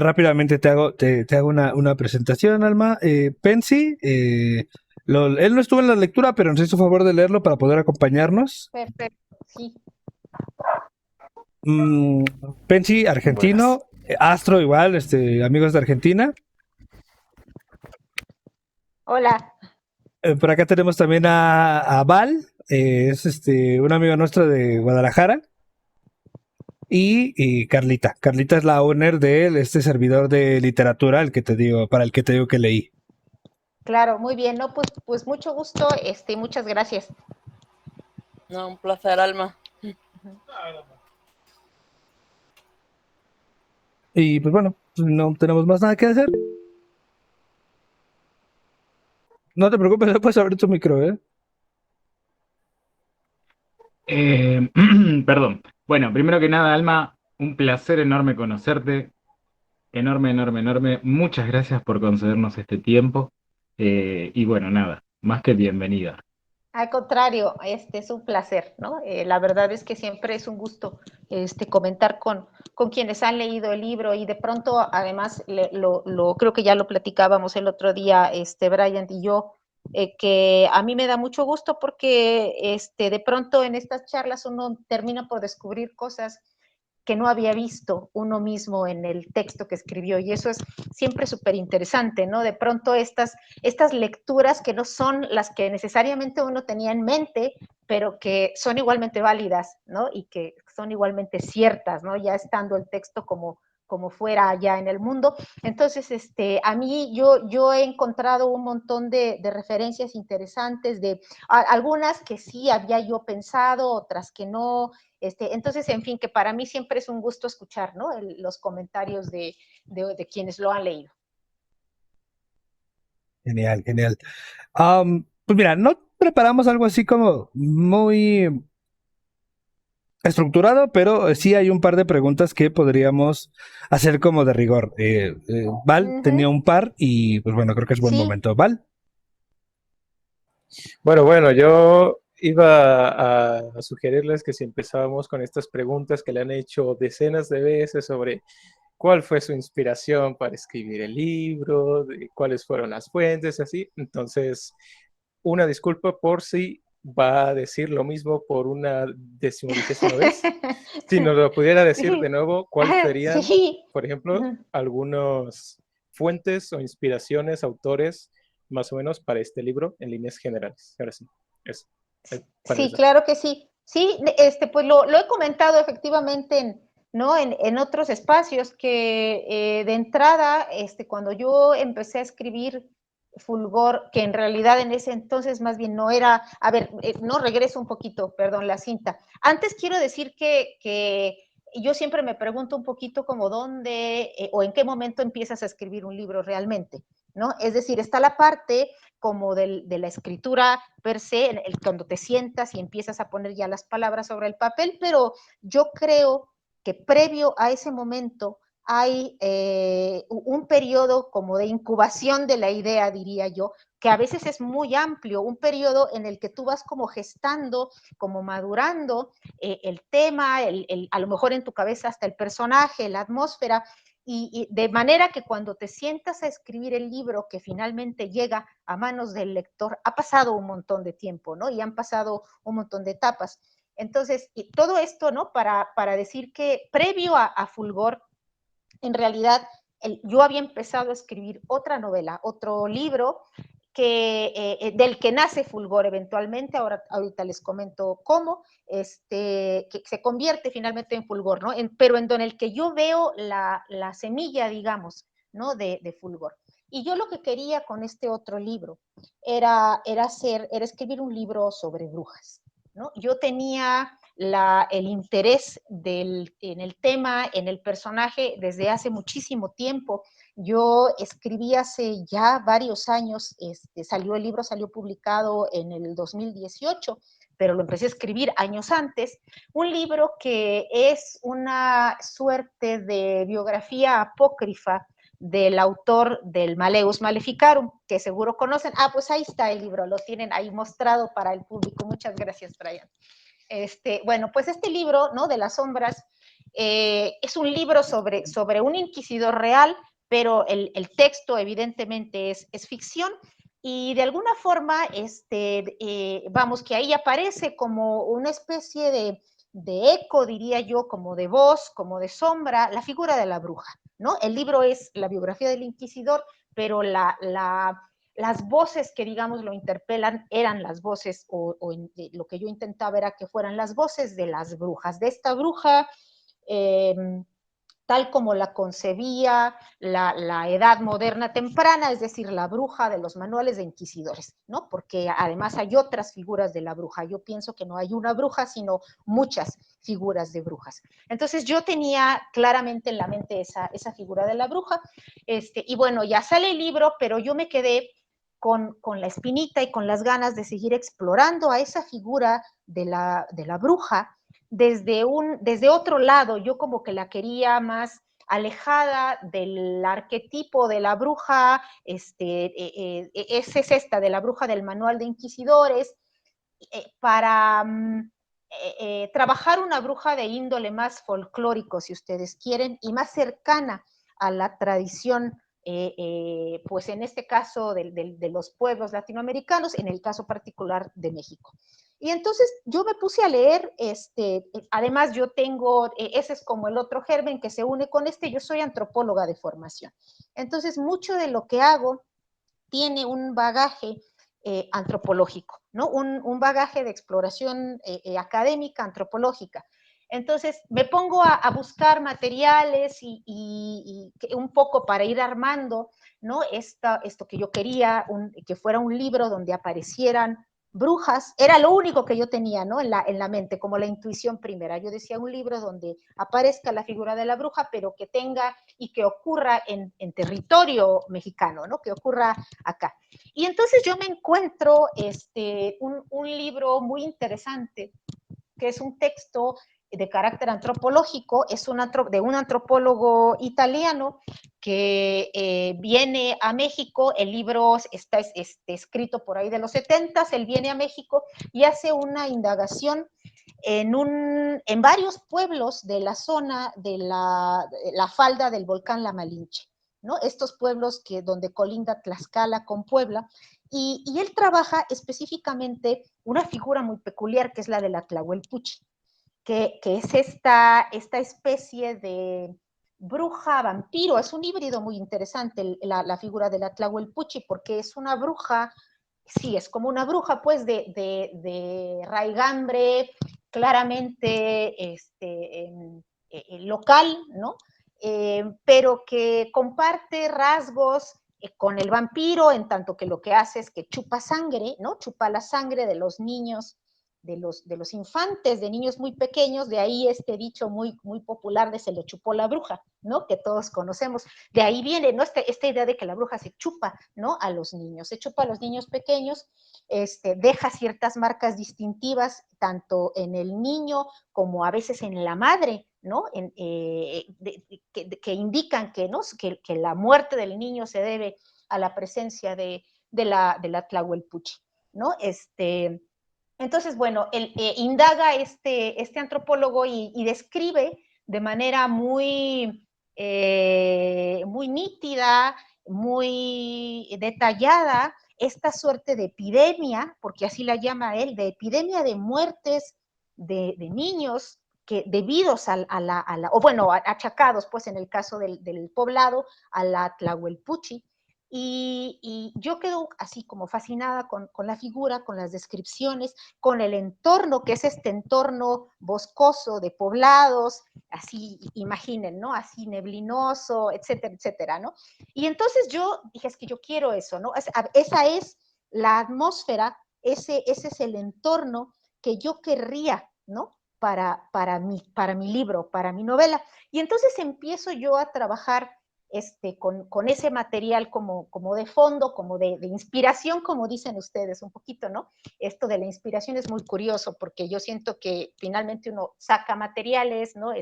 Rápidamente te hago una presentación, Alma. Pensi, él no estuvo en la lectura, pero nos hizo favor de leerlo para poder acompañarnos. Perfecto, sí. Mm, Pensi, Buenas. argentino. Astro, igual, amigos de Argentina. Hola. Por acá tenemos también a Val, es un amigo nuestro de Guadalajara. Y Carlita. Carlita es la owner de este servidor de literatura, el que te digo, para el que te digo que leí. Claro, muy bien. No, pues mucho gusto, muchas gracias. No, un placer, Alma. Y pues bueno, no tenemos más nada que hacer. No te preocupes, puedes abrir tu micro, ¿eh? Perdón. Bueno, primero que nada, Alma, un placer enorme conocerte. Enorme, enorme, enorme. Muchas gracias por concedernos este tiempo. Y bueno, nada, más que bienvenida. Al contrario, es un placer, ¿no? La verdad es que siempre es un gusto comentar con quienes han leído el libro y de pronto, además, creo que ya lo platicábamos el otro día, Brian y yo, que a mí me da mucho gusto porque de pronto en estas charlas uno termina por descubrir cosas que no había visto uno mismo en el texto que escribió y eso es siempre súper interesante, ¿no? De pronto estas lecturas que no son las que necesariamente uno tenía en mente, pero que son igualmente válidas, ¿no? Y que son igualmente ciertas, ¿no? Ya estando el texto como fuera allá en el mundo. Entonces, a mí yo he encontrado un montón de referencias interesantes, algunas que sí había yo pensado, otras que no. Entonces, en fin, que para mí siempre es un gusto escuchar, ¿no? Los comentarios de quienes lo han leído. Genial, genial. Pues mira, no preparamos algo así como muy estructurado, pero sí hay un par de preguntas que podríamos hacer como de rigor. Val tenía un par y pues bueno, creo que es buen Sí. momento. Val. Bueno, yo iba a sugerirles que si empezábamos con estas preguntas que le han hecho decenas de veces sobre cuál fue su inspiración para escribir el libro, cuáles fueron las fuentes, así. Entonces, una disculpa por si va a decir lo mismo por una 10.000ª vez. Si nos lo pudiera decir de nuevo, ¿cuáles serían, Sí. por ejemplo, algunos fuentes o inspiraciones, autores, más o menos, para este libro en líneas generales? Ahora sí, eso. Para Sí, eso. claro que sí. Sí, pues lo he comentado efectivamente ¿no? En otros espacios que de entrada, cuando yo empecé a escribir Fulgor, que en realidad en ese entonces más bien no era, a ver, no regreso un poquito, perdón, la cinta. Antes quiero decir que yo siempre me pregunto un poquito como dónde o en qué momento empiezas a escribir un libro realmente, ¿no? Es decir, está la parte como de la escritura per se, cuando te sientas y empiezas a poner ya las palabras sobre el papel, pero yo creo que previo a ese momento hay un periodo como de incubación de la idea, diría yo, que a veces es muy amplio, un periodo en el que tú vas como gestando, como madurando el tema, a lo mejor en tu cabeza hasta el personaje, la atmósfera, y de manera que cuando te sientas a escribir el libro que finalmente llega a manos del lector, ha pasado un montón de tiempo, ¿no? Y han pasado un montón de etapas. Entonces, y todo esto, ¿no? Para decir que previo a Fulgor, en realidad, yo había empezado a escribir otra novela, otro libro, del que nace Fulgor eventualmente, ahorita les comento cómo, que se convierte finalmente en Fulgor, ¿no? Pero en el que yo veo la semilla, digamos, ¿no? De Fulgor. Y yo lo que quería con este otro libro era escribir un libro sobre brujas, ¿no? Yo tenía el interés en el tema, en el personaje, desde hace muchísimo tiempo. Yo escribí hace ya varios años, el libro salió publicado en el 2018, pero lo empecé a escribir años antes, un libro que es una suerte de biografía apócrifa del autor del Maleus Maleficarum, que seguro conocen. Ah, pues ahí está el libro, lo tienen ahí mostrado para el público. Muchas gracias, Brian. Bueno, pues este libro, ¿no? De las sombras, Es un libro sobre un inquisidor real, pero el texto evidentemente es ficción, y de alguna forma, vamos, que ahí aparece como una especie de eco, diría yo, como de voz, como de sombra, la figura de la bruja, ¿no? El libro es la biografía del inquisidor, pero las voces que, digamos, lo interpelan eran las voces, lo que yo intentaba era que fueran las voces de las brujas, de esta bruja, eh, tal como la concebía la edad moderna temprana, es decir, la bruja de los manuales de inquisidores, ¿no? Porque además hay otras figuras de la bruja. Yo pienso que no hay una bruja, sino muchas figuras de brujas. Entonces yo tenía claramente en la mente esa figura de la bruja, y bueno, ya sale el libro, pero yo me quedé con la espinita y con las ganas de seguir explorando a esa figura de la bruja, desde otro lado. Yo como que la quería más alejada del arquetipo de la bruja, es esta, de la bruja del manual de inquisidores, para trabajar una bruja de índole más folclórico, si ustedes quieren, y más cercana a la tradición, pues en este caso de los pueblos latinoamericanos, en el caso particular de México. Y entonces yo me puse a leer, además yo tengo, ese es como el otro germen que se une con yo soy antropóloga de formación. Entonces mucho de lo que hago tiene un bagaje antropológico, ¿no? Un bagaje de exploración académica, antropológica. Entonces me pongo a buscar materiales y un poco para ir armando, ¿no? Esto que yo quería, que fuera un libro donde aparecieran brujas, era lo único que yo tenía, ¿no? En la mente, como la intuición primera. Yo decía un libro donde aparezca la figura de la bruja, pero que tenga y que ocurra en territorio mexicano, ¿no? Que ocurra acá. Y entonces yo me encuentro un libro muy interesante, que es un texto de carácter antropológico, es de un antropólogo italiano que viene a México. El libro está escrito por ahí de los 70s, él viene a México y hace una indagación en varios pueblos de la zona de la falda del volcán La Malinche, ¿no? Estos pueblos donde colinda Tlaxcala con Puebla, y él trabaja específicamente una figura muy peculiar, que es la de la Tlahuelpuchi, que es esta especie de bruja vampiro. Es un híbrido muy interesante la figura de la Tlahuelpuchi, porque es una bruja, sí, es como una bruja pues de raigambre claramente local, ¿no? Pero que comparte rasgos con el vampiro, en tanto que lo que hace es que chupa sangre, ¿no? Chupa la sangre de los niños, de los infantes, de niños muy pequeños. De ahí este dicho muy, muy popular de se lo chupó la bruja, ¿no? Que todos conocemos. De ahí viene, ¿no? Esta idea de que la bruja se chupa, ¿no? A los niños, se chupa a los niños pequeños, deja ciertas marcas distintivas, tanto en el niño como a veces en la madre, ¿no? Que indican que, ¿no? que la muerte del niño se debe a la presencia de la Tlahuelpuchi, ¿no? Entonces, bueno, él indaga este antropólogo y describe de manera muy nítida, muy detallada, esta suerte de epidemia, porque así la llama él, de epidemia de muertes de niños que debidos o bueno, achacados, pues en el caso del poblado, a la Tlahuelpuchi. Y yo quedo así como fascinada con la figura, con las descripciones, con el entorno, que es este entorno boscoso de poblados, así, imaginen, ¿no? Así neblinoso, etcétera, etcétera, ¿no? Y entonces yo dije, es que yo quiero eso, ¿no? Esa es la atmósfera, ese es el entorno que yo querría, ¿no? Para mi libro, para mi novela. Y entonces empiezo yo a trabajar con ese material como de fondo, como de inspiración, como dicen ustedes, un poquito, ¿no? Esto de la inspiración es muy curioso, porque yo siento que finalmente uno saca materiales, ¿no?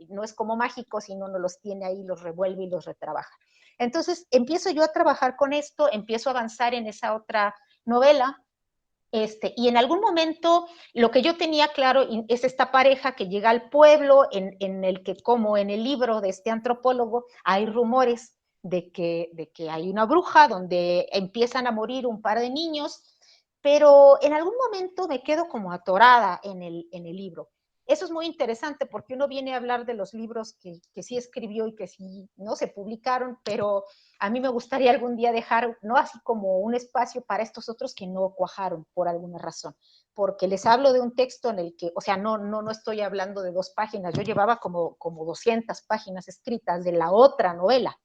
No es como mágico, sino uno los tiene ahí, los revuelve y los retrabaja. Entonces empiezo yo a trabajar con esto, empiezo a avanzar en esa otra novela, Y en algún momento lo que yo tenía claro es esta pareja que llega al pueblo en el que, como en el libro de este antropólogo, hay rumores de que hay una bruja donde empiezan a morir un par de niños, pero en algún momento me quedo como atorada en el libro. Eso es muy interesante porque uno viene a hablar de los libros que sí escribió y que sí no se publicaron, pero a mí me gustaría algún día dejar, ¿no? Así como un espacio para estos otros que no cuajaron por alguna razón, porque les hablo de un texto en el que, o sea, no estoy hablando de 2 páginas, yo llevaba como 200 páginas escritas de la otra novela,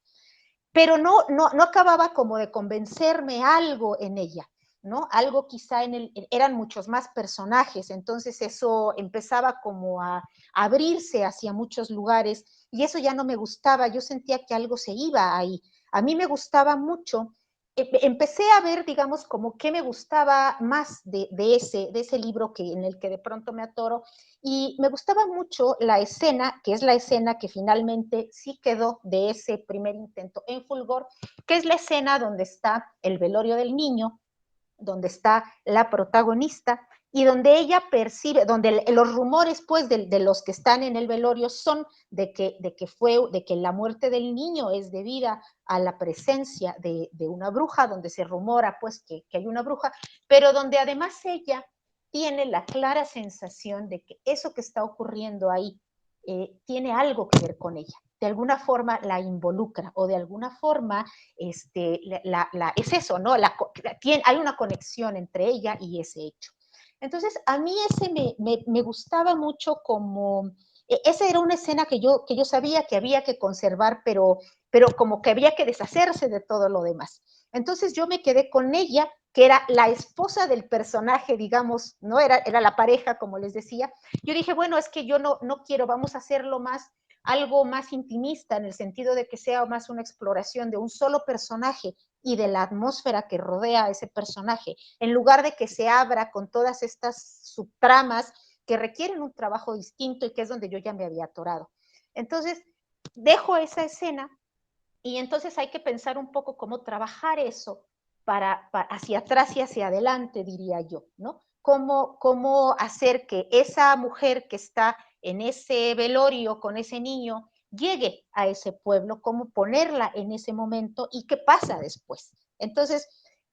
pero no acababa como de convencerme algo en ella, ¿no? Algo quizá eran muchos más personajes, entonces eso empezaba como a abrirse hacia muchos lugares y eso ya no me gustaba, yo sentía que algo se iba ahí. A mí me gustaba mucho, empecé a ver, digamos, como qué me gustaba más de ese libro en el que de pronto me atoro, y me gustaba mucho la escena, que es la escena que finalmente sí quedó de ese primer intento en Fulgor, que es la escena donde está el velorio del niño, donde está la protagonista y donde ella percibe, donde los rumores pues de los que están en el velorio son de que la muerte del niño es debida a la presencia de una bruja, donde se rumora pues que hay una bruja, pero donde además ella tiene la clara sensación de que eso que está ocurriendo ahí tiene algo que ver con ella. De alguna forma la involucra o de alguna forma es eso, ¿no? Hay una conexión entre ella y ese hecho. Entonces, a mí ese me gustaba mucho como... Esa era una escena que yo sabía que había que conservar, pero como que había que deshacerse de todo lo demás. Entonces yo me quedé con ella, que era la esposa del personaje, digamos, ¿no? Era la pareja, como les decía. Yo dije, bueno, es que yo no quiero, vamos a hacerlo más, algo más intimista, en el sentido de que sea más una exploración de un solo personaje y de la atmósfera que rodea a ese personaje, en lugar de que se abra con todas estas subtramas que requieren un trabajo distinto y que es donde yo ya me había atorado. Entonces, dejo esa escena y entonces hay que pensar un poco cómo trabajar eso para hacia atrás y hacia adelante, diría yo, ¿no? Cómo hacer que esa mujer que está en ese velorio con ese niño llegue a ese pueblo, cómo ponerla en ese momento y qué pasa después. Entonces,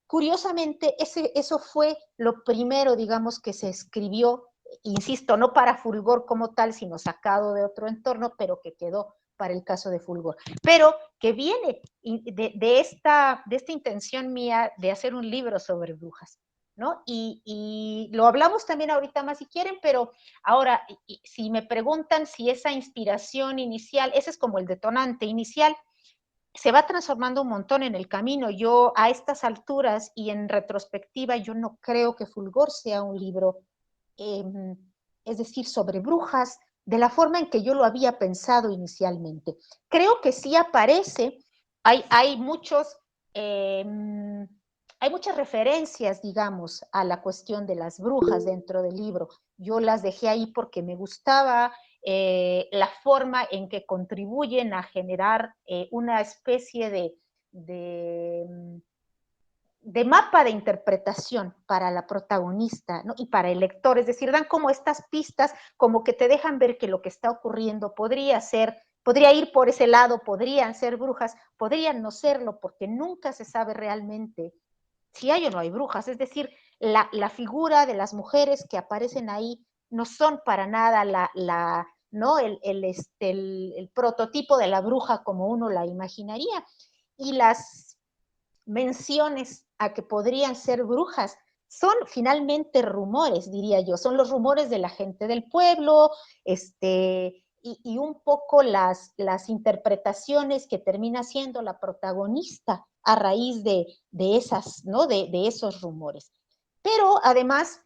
curiosamente, eso fue lo primero, digamos, que se escribió, insisto, no para Fulgor como tal, sino sacado de otro entorno, pero que quedó para el caso de Fulgor, pero que viene de esta intención mía de hacer un libro sobre brujas, ¿no? Y lo hablamos también ahorita más si quieren, pero ahora, si me preguntan si esa inspiración inicial, ese es como el detonante inicial, se va transformando un montón en el camino. Yo a estas alturas y en retrospectiva, yo no creo que Fulgor sea un libro, es decir, sobre brujas, de la forma en que yo lo había pensado inicialmente. Creo que sí aparece, hay muchas referencias, digamos, a la cuestión de las brujas dentro del libro. Yo las dejé ahí porque me gustaba la forma en que contribuyen a generar una especie de mapa de interpretación para la protagonista, ¿no? Y para el lector, es decir, dan como estas pistas, como que te dejan ver que lo que está ocurriendo podría ir por ese lado, podrían ser brujas, podrían no serlo, porque nunca se sabe realmente si hay o no hay brujas, es decir, la figura de las mujeres que aparecen ahí no son para nada ¿no? el prototipo de la bruja como uno la imaginaría, y las menciones a que podrían ser brujas son finalmente rumores, diría yo, son los rumores de la gente del pueblo, y un poco las interpretaciones que termina siendo la protagonista a raíz de esas, ¿no? de esos rumores. Pero además,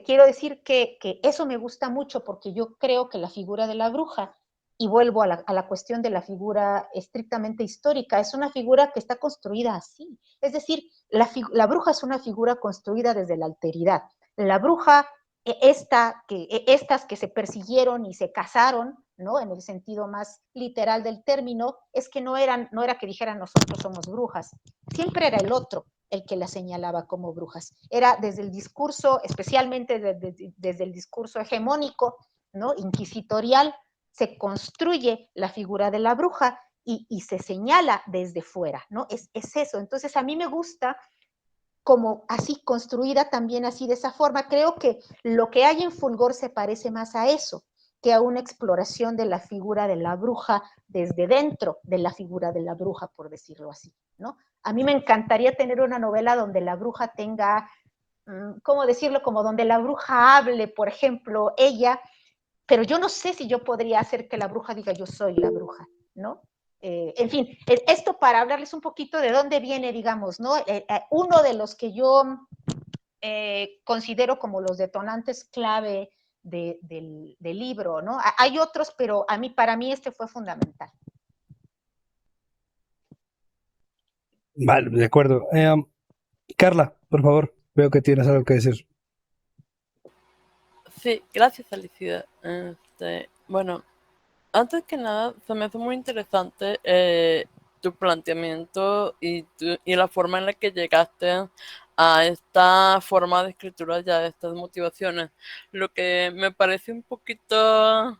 quiero decir que eso me gusta mucho porque yo creo que la figura de la bruja, y vuelvo a la cuestión de la figura estrictamente histórica, es una figura que está construida así. Es decir, la bruja es una figura construida desde la alteridad. La bruja, estas que se persiguieron y se casaron, ¿no? En el sentido más literal del término, es que no era que dijeran nosotros somos brujas, siempre era el otro, el que las señalaba como brujas. Era desde el discurso, especialmente desde el discurso hegemónico, ¿no? Inquisitorial, se construye la figura de la bruja y se señala desde fuera, ¿no? Es eso. Entonces a mí me gusta como así construida también así de esa forma. Creo que lo que hay en Fulgor se parece más a eso que a una exploración de la figura de la bruja desde dentro de la figura de la bruja, por decirlo así, ¿no? A mí me encantaría tener una novela donde la bruja tenga, ¿cómo decirlo? Como donde la bruja hable, por ejemplo, ella, pero yo no sé si yo podría hacer que la bruja diga yo soy la bruja, ¿no? En fin, esto para hablarles un poquito de dónde viene, digamos, ¿no? Uno de los que yo considero como los detonantes clave del libro, ¿no? Hay otros, pero para mí este fue fundamental. Vale, de acuerdo. Carla, por favor, veo que tienes algo que decir. Sí, gracias, Alicia. Bueno, antes que nada, se me hace muy interesante tu planteamiento y la forma en la que llegaste a esta forma de escritura, ya de estas motivaciones. Lo que me parece un poquito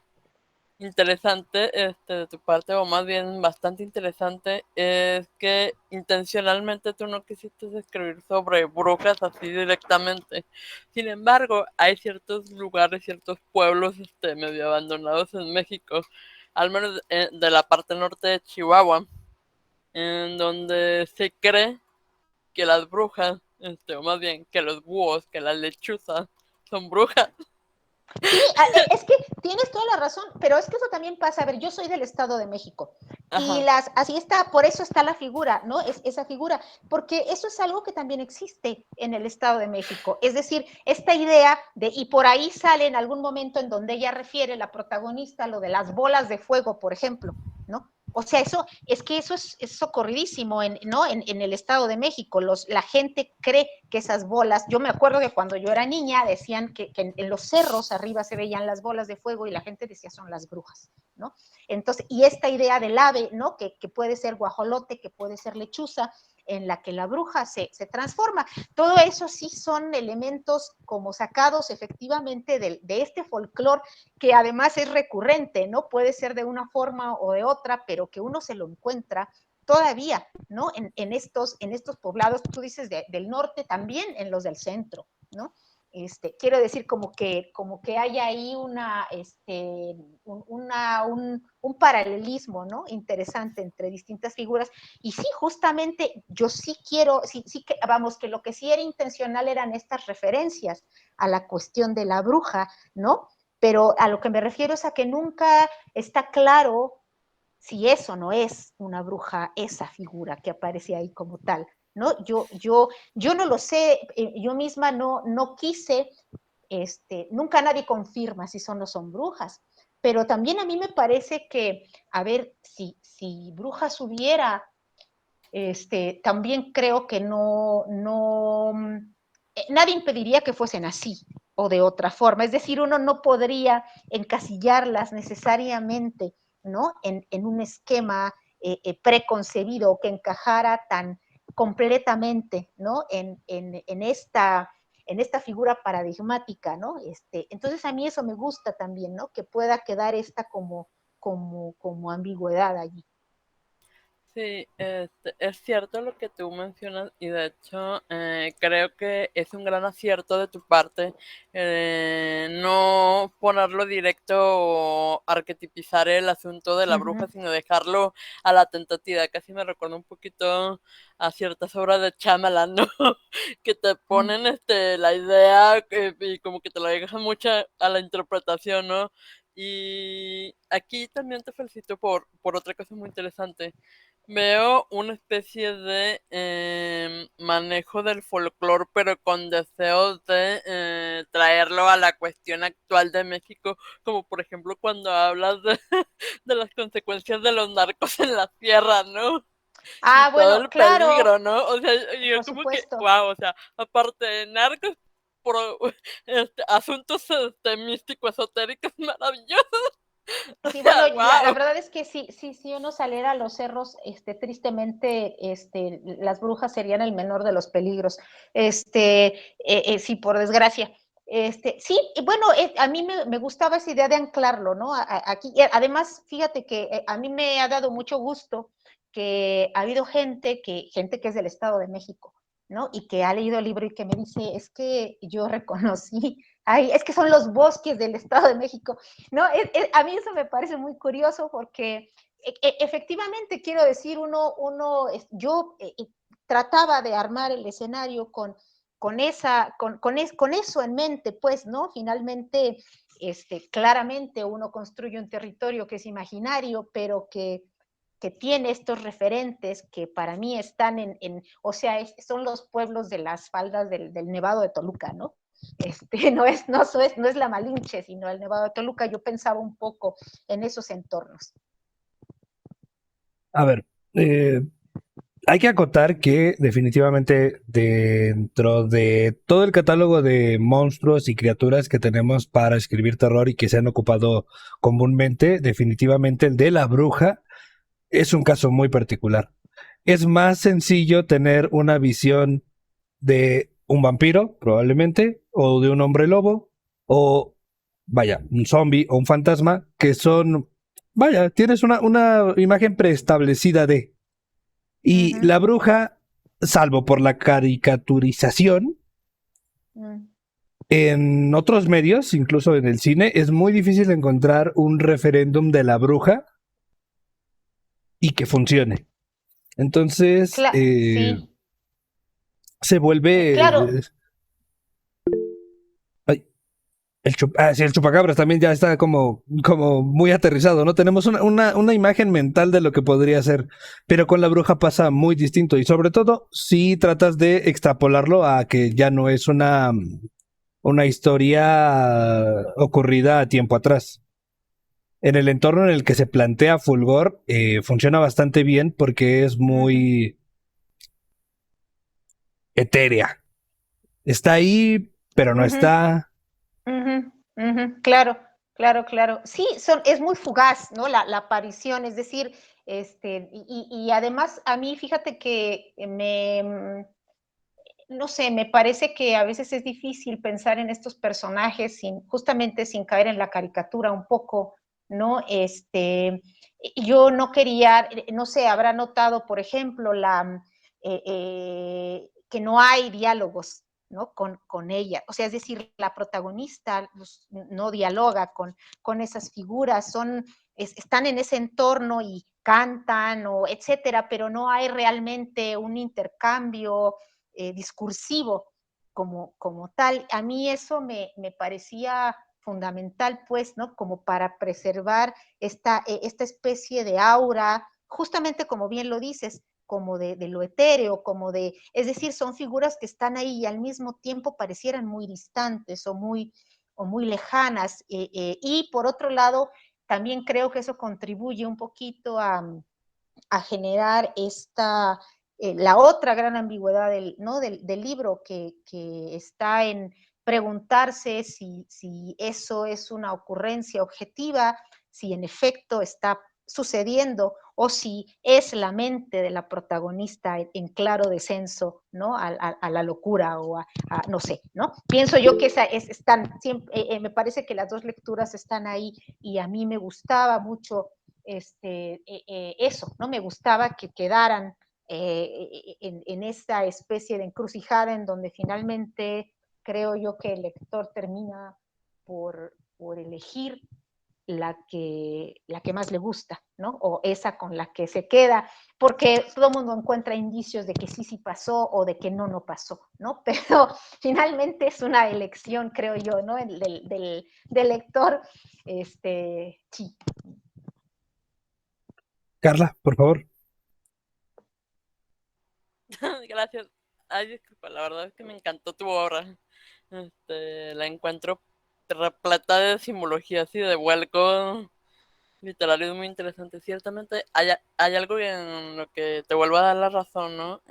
interesante de tu parte, o más bien bastante interesante, es que intencionalmente tú no quisiste escribir sobre brujas así directamente. Sin embargo, hay ciertos lugares, ciertos pueblos medio abandonados en México, al menos de la parte norte de Chihuahua, en donde se cree que las brujas, o más bien que los búhos, que las lechuzas, son brujas. Sí, es que tienes toda la razón, pero es que eso también pasa. A ver, yo soy del Estado de México. Ajá. Y así está, por eso está la figura, ¿no? Esa figura, porque eso es algo que también existe en el Estado de México. Es decir, esta idea y por ahí sale en algún momento en donde ella refiere, la protagonista, lo de las bolas de fuego, por ejemplo, ¿no? O sea, eso es socorridísimo, ¿no? En el Estado de México. La gente cree que esas bolas, yo me acuerdo que cuando yo era niña decían que en los cerros arriba se veían las bolas de fuego y la gente decía son las brujas, ¿no? Entonces, y esta idea del ave, ¿no? Que puede ser guajolote, que puede ser lechuza, en la que la bruja se transforma. Todo eso sí son elementos como sacados efectivamente de este folclore que además es recurrente, ¿no? Puede ser de una forma o de otra, pero que uno se lo encuentra todavía, ¿no? En estos poblados, tú dices del norte, también en los del centro, ¿no? Quiero decir como que hay ahí un paralelismo, ¿no? Interesante entre distintas figuras. Y sí, justamente yo sí quiero, vamos, que lo que sí era intencional eran estas referencias a la cuestión de la bruja, ¿no? Pero a lo que me refiero es a que nunca está claro si eso no es una bruja, esa figura que aparece ahí como tal, ¿no? Yo no lo sé, yo misma no quise, nunca nadie confirma si son o no son brujas, pero también a mí me parece que, a ver, si brujas hubiera, también creo que nadie impediría que fuesen así o de otra forma, es decir, uno no podría encasillarlas necesariamente, ¿no? En un esquema preconcebido que encajara tan completamente, ¿no? En esta figura paradigmática, ¿no? Entonces a mí eso me gusta también, ¿no? Que pueda quedar esta como ambigüedad allí. Sí, es cierto lo que tú mencionas y de hecho creo que es un gran acierto de tu parte no ponerlo directo o arquetipizar el asunto de la bruja, sino dejarlo a la tentativa. Casi me recuerda un poquito a ciertas obras de Shyamalan, ¿no? Que te ponen la idea y como que te la dejan mucho a la interpretación, ¿no? Y aquí también te felicito por otra cosa muy interesante. Veo una especie de manejo del folclore, pero con deseos de traerlo a la cuestión actual de México, como por ejemplo cuando hablas de las consecuencias de los narcos en la tierra, ¿no? Ah, y bueno, todo el claro. peligro, ¿no? O sea, yo por como supuesto. que, wow, o sea, aparte de narcos, asuntos místicos, esotéricos maravillosos. Sí, bueno, la ¡Wow! verdad es que si uno saliera a los cerros, tristemente, las brujas serían el menor de los peligros. Sí, por desgracia. Sí, y bueno, a mí me gustaba esa idea de anclarlo, ¿no? Aquí, además, fíjate que a mí me ha dado mucho gusto que ha habido gente que es del Estado de México, ¿no? Y que ha leído el libro y que me dice, es que yo reconocí, ay, es que son los bosques del Estado de México. No, a mí eso me parece muy curioso porque efectivamente, quiero decir, yo trataba de armar el escenario con eso en mente, pues, ¿no? Finalmente, claramente uno construye un territorio que es imaginario, pero que tiene estos referentes que para mí están o sea, son los pueblos de las faldas del Nevado de Toluca, ¿no? No es la Malinche, sino el Nevado de Toluca. Yo pensaba un poco en esos entornos. A ver, hay que acotar que definitivamente dentro de todo el catálogo de monstruos y criaturas que tenemos para escribir terror y que se han ocupado comúnmente, definitivamente el de la bruja es un caso muy particular. Es más sencillo tener una visión de un vampiro, probablemente, o de un hombre lobo, o vaya, un zombie o un fantasma, que son, vaya, tienes una imagen preestablecida de. Y Ujú, la bruja, salvo por la caricaturización, mm. en otros medios, incluso en el cine, es muy difícil encontrar un referéndum de la bruja y que funcione. Entonces, Sí, se claro. vuelve... ay, sí, el chupacabras también ya está como muy aterrizado, ¿no? Tenemos una imagen mental de lo que podría ser, pero con la bruja pasa muy distinto y sobre todo si tratas de extrapolarlo a que ya no es una historia ocurrida a tiempo atrás. En el entorno en el que se plantea Fulgor, funciona bastante bien porque es Ujú, muy etérea. Está ahí, pero no ujú, está. ujú, ujú. Claro, claro, claro. Sí, es muy fugaz, ¿no? La aparición, es decir, y además a mí, fíjate que no sé, me parece que a veces es difícil pensar en estos personajes justamente sin caer en la caricatura un poco, ¿no? Yo no quería, no sé, habrá notado, por ejemplo, que no hay diálogos, ¿no? Con ella. O sea, es decir, la protagonista pues, no dialoga con esas figuras, están en ese entorno y cantan o etcétera, pero no hay realmente un intercambio discursivo como tal. A mí eso me parecía fundamental, pues, ¿no? Como para preservar esta especie de aura, justamente como bien lo dices, como de lo etéreo, es decir, son figuras que están ahí y al mismo tiempo parecieran muy distantes o muy lejanas. Y por otro lado, también creo que eso contribuye un poquito a generar la otra gran ambigüedad ¿no? del libro que está en preguntarse si eso es una ocurrencia objetiva, si en efecto está sucediendo o si es la mente de la protagonista en claro descenso, ¿no? A la locura o no sé, ¿no? Pienso yo que me parece que las dos lecturas están ahí y a mí me gustaba mucho eso, ¿no? Me gustaba que quedaran en esta especie de encrucijada en donde finalmente creo yo que el lector termina por elegir la que más le gusta, ¿no? O esa con la que se queda, porque todo el mundo encuentra indicios de que sí pasó o de que no pasó, ¿no? Pero finalmente es una elección, creo yo, ¿no? Del lector, sí. Carla, por favor. Gracias. Ay, disculpa, la verdad es que me encantó tu obra. La encuentro repleta de simbologías y de vuelco literario muy interesante. Ciertamente hay algo en lo que te vuelvo a dar la razón, ¿no?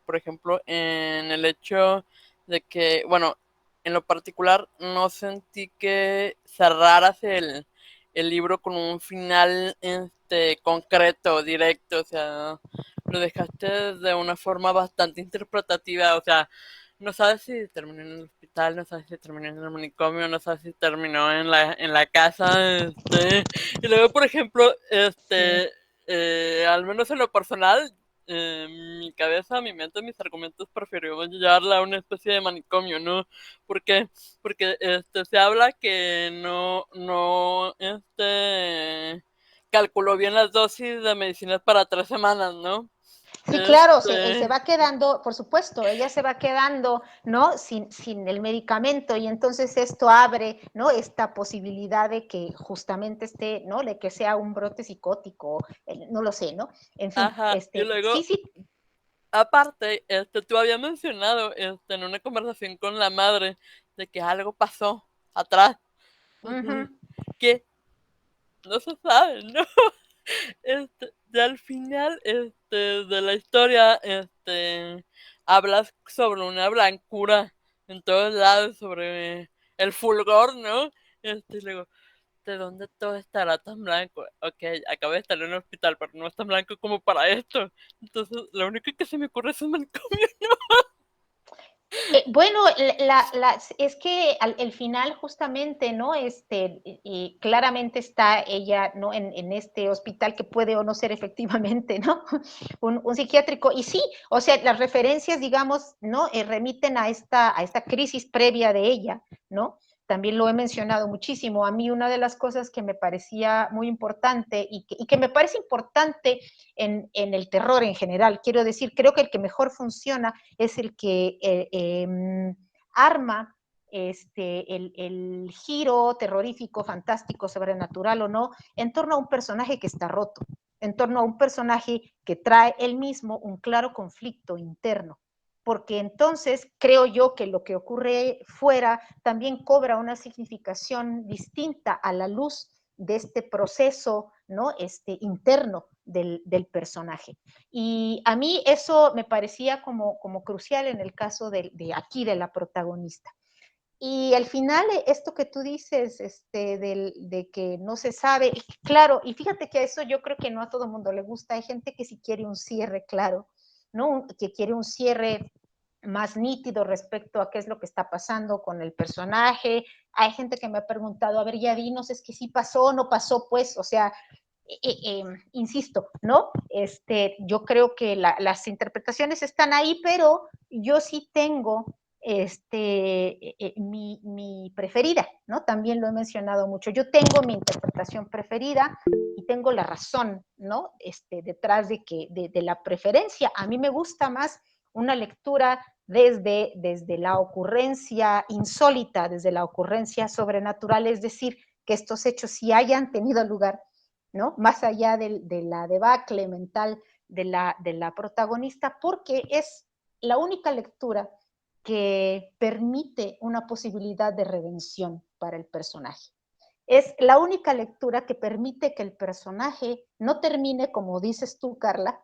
Por ejemplo, en el hecho de que, bueno, en lo particular no sentí que cerraras el libro con un final concreto, directo, o sea, lo dejaste de una forma bastante interpretativa, o sea, no sabes si terminó en el hospital, no sabes si terminó en el manicomio, no sabes si terminó en la casa, y luego, por ejemplo, Sí. al menos en lo personal, mi cabeza, mi mente, mis argumentos prefirió llevarla a una especie de manicomio, ¿no? Porque se habla que calculó bien las dosis de medicinas para 3 semanas, ¿no? Sí, claro, se Este, va quedando, por supuesto, ella se va quedando, ¿no? Sin el medicamento y entonces esto abre, ¿no? Esta posibilidad de que justamente esté, ¿no? De que sea un brote psicótico, no lo sé, ¿no? En fin, ajá, y luego, sí, sí. aparte, tú habías mencionado, en una conversación con la madre, de que algo pasó atrás, Uh-huh. que no se sabe, ¿no? Y al final de la historia, hablas sobre una blancura en todos lados, sobre el fulgor, ¿no? Y luego, ¿de dónde todo estará tan blanco? Ok, acabo de estar en un hospital, pero no es tan blanco como para esto. Entonces, lo único que se me ocurre es un manicomio. Bueno, es que el final justamente, ¿no? Y claramente está ella, ¿no? En este hospital que puede o no ser efectivamente, ¿no? Un psiquiátrico. Y sí, o sea, las referencias, digamos, ¿no? Remiten a esta crisis previa de ella, ¿no? También lo he mencionado muchísimo. A mí una de las cosas que me parecía muy importante y que me parece importante en el terror en general, quiero decir, creo que el que mejor funciona es el que arma el giro terrorífico, fantástico, sobrenatural o no, en torno a un personaje que está roto, en torno a un personaje que trae él mismo un claro conflicto interno. Porque entonces creo yo que lo que ocurre fuera también cobra una significación distinta a la luz de este proceso, ¿no? Interno del personaje. Y a mí eso me parecía como crucial en el caso aquí, de la protagonista. Y al final, esto que tú dices, de que no se sabe, claro, y fíjate que a eso yo creo que no a todo el mundo le gusta, hay gente que sí quiere un cierre claro, ¿no? Que quiere un cierre más nítido respecto a qué es lo que está pasando con el personaje. Hay gente que me ha preguntado, a ver, ya dinos, es que sí pasó o no pasó, pues, o sea, insisto, ¿no? Yo creo que las interpretaciones están ahí, pero yo sí tengo mi preferida, ¿no? También lo he mencionado mucho. Yo tengo mi interpretación preferida y tengo la razón, ¿no? Detrás de la preferencia. A mí me gusta más una lectura desde la ocurrencia insólita, desde la ocurrencia sobrenatural, es decir, que estos hechos sí hayan tenido lugar, ¿no? Más allá de la debacle mental de la protagonista, porque es la única lectura que permite una posibilidad de redención para el personaje. Es la única lectura que permite que el personaje no termine, como dices tú, Carla,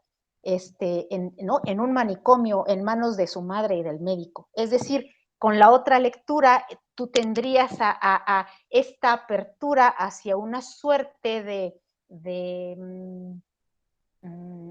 ¿no? En un manicomio en manos de su madre y del médico. Es decir, con la otra lectura, tú tendrías a esta apertura hacia una suerte de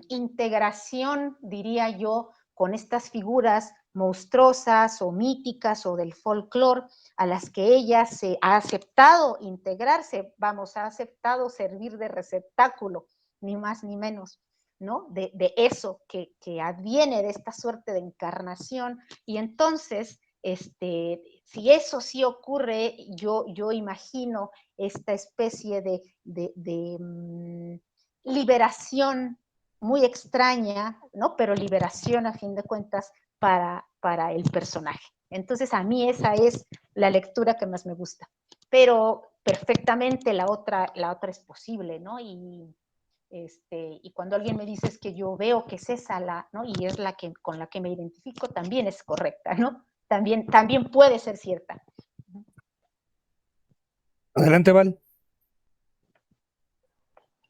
integración, diría yo, con estas figuras monstruosas o míticas o del folclore a las que ella se ha aceptado integrarse, vamos, ha aceptado servir de receptáculo, ni más ni menos, ¿no? De eso que adviene de esta suerte de encarnación. Y entonces, si eso sí ocurre, yo imagino esta especie de liberación muy extraña, ¿no? Pero liberación a fin de cuentas para el personaje. Entonces a mí esa es la lectura que más me gusta. Pero perfectamente la otra es posible, ¿no? Y cuando alguien me dice es que yo veo que es esa ¿no? Y es la que con la que me identifico, también es correcta, ¿no? También puede ser cierta. Adelante, Val.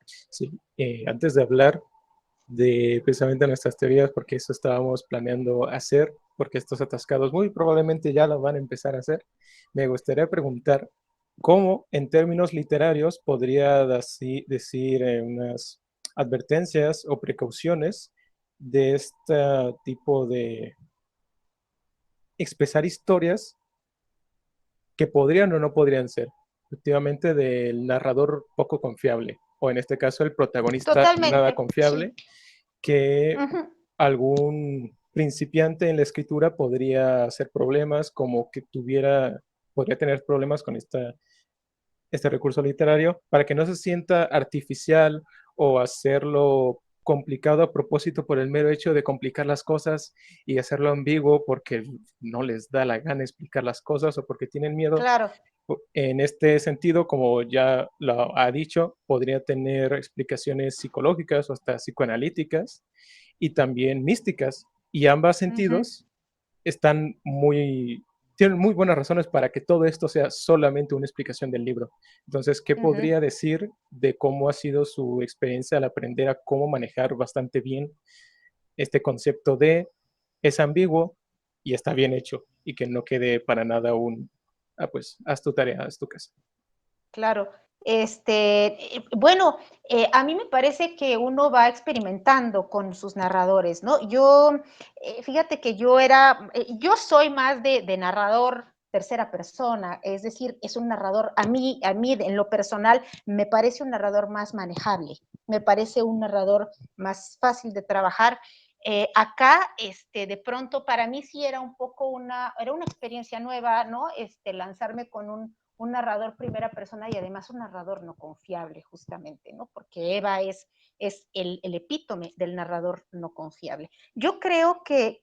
Sí, antes de hablar de precisamente nuestras teorías, porque eso estábamos planeando hacer, porque estos atascados muy probablemente ya lo van a empezar a hacer, me gustaría preguntar ¿Cómo en términos literarios podría decir unas advertencias o precauciones de este tipo de expresar historias que podrían o no podrían ser, efectivamente, del narrador poco confiable, o en este caso el protagonista nada Totalmente, confiable, sí. que Ujú, algún principiante en la escritura podría hacer problemas, como que podría tener problemas con este recurso literario, para que no se sienta artificial o hacerlo complicado a propósito por el mero hecho de complicar las cosas y hacerlo ambiguo porque no les da la gana explicar las cosas o porque tienen miedo. claro. En este sentido, como ya lo ha dicho, podría tener explicaciones psicológicas o hasta psicoanalíticas y también místicas. Y ambos Ujú, sentidos tienen muy buenas razones para que todo esto sea solamente una explicación del libro. Entonces, ¿qué ujú. podría decir de cómo ha sido su experiencia al aprender a cómo manejar bastante bien este concepto de es ambiguo y está bien hecho y que no quede para nada pues haz tu tarea, haz tu casa? Claro. Bueno, a mí me parece que uno va experimentando con sus narradores, ¿no? Fíjate que yo soy más de narrador tercera persona, es decir, es un narrador, a mí en lo personal me parece un narrador más manejable, me parece un narrador más fácil de trabajar. Acá, de pronto, para mí sí era era una experiencia nueva, ¿no? Lanzarme con un narrador primera persona y además un narrador no confiable, justamente, ¿no? Porque Eva es el epítome del narrador no confiable. Yo creo que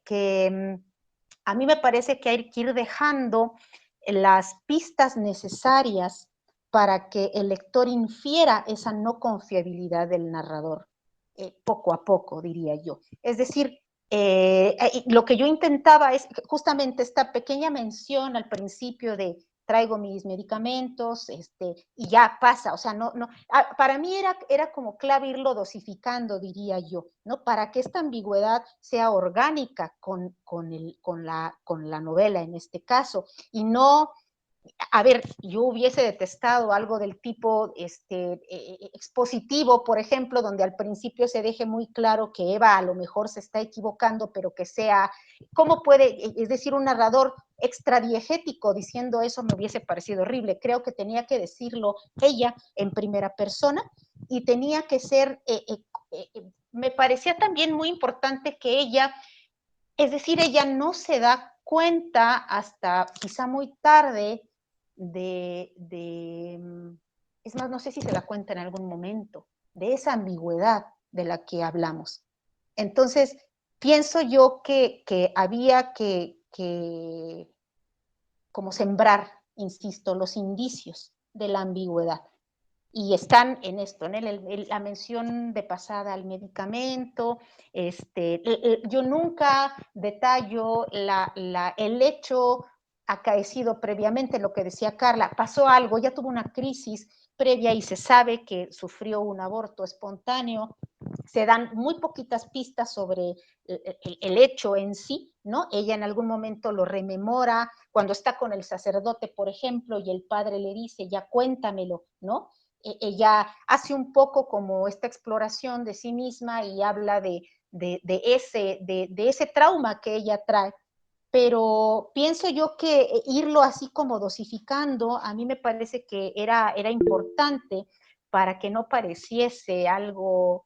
a mí me parece que hay que ir dejando las pistas necesarias para que el lector infiera esa no confiabilidad del narrador, poco a poco, diría yo. Es decir, lo que yo intentaba es justamente esta pequeña mención al principio de traigo mis medicamentos, y ya pasa, o sea, para mí era como clave irlo dosificando, diría yo, ¿no? Para que esta ambigüedad sea orgánica con la novela en este caso, y no, a ver, yo hubiese detestado algo del tipo expositivo, por ejemplo, donde al principio se deje muy claro que Eva a lo mejor se está equivocando, pero que sea, ¿cómo puede? Es decir, un narrador extradiegético diciendo eso me hubiese parecido horrible. Creo que tenía que decirlo ella en primera persona y tenía que ser, me parecía también muy importante que ella, es decir, ella no se da cuenta hasta quizá muy tarde es más, no sé si se da cuenta en algún momento, de esa ambigüedad de la que hablamos. Entonces, pienso yo que había que como sembrar, insisto, los indicios de la ambigüedad. Y están en esto, en la mención de pasada al medicamento. Yo nunca detallo el hecho acaecido previamente, lo que decía Carla, pasó algo, ya tuvo una crisis previa y se sabe que sufrió un aborto espontáneo, se dan muy poquitas pistas sobre el hecho en sí, ¿no? Ella en algún momento lo rememora, cuando está con el sacerdote, por ejemplo, y el padre le dice, ya cuéntamelo, ¿no? Ella hace un poco como esta exploración de sí misma y habla de ese trauma que ella trae. Pero pienso yo que irlo así como dosificando, a mí me parece que era importante para que no pareciese algo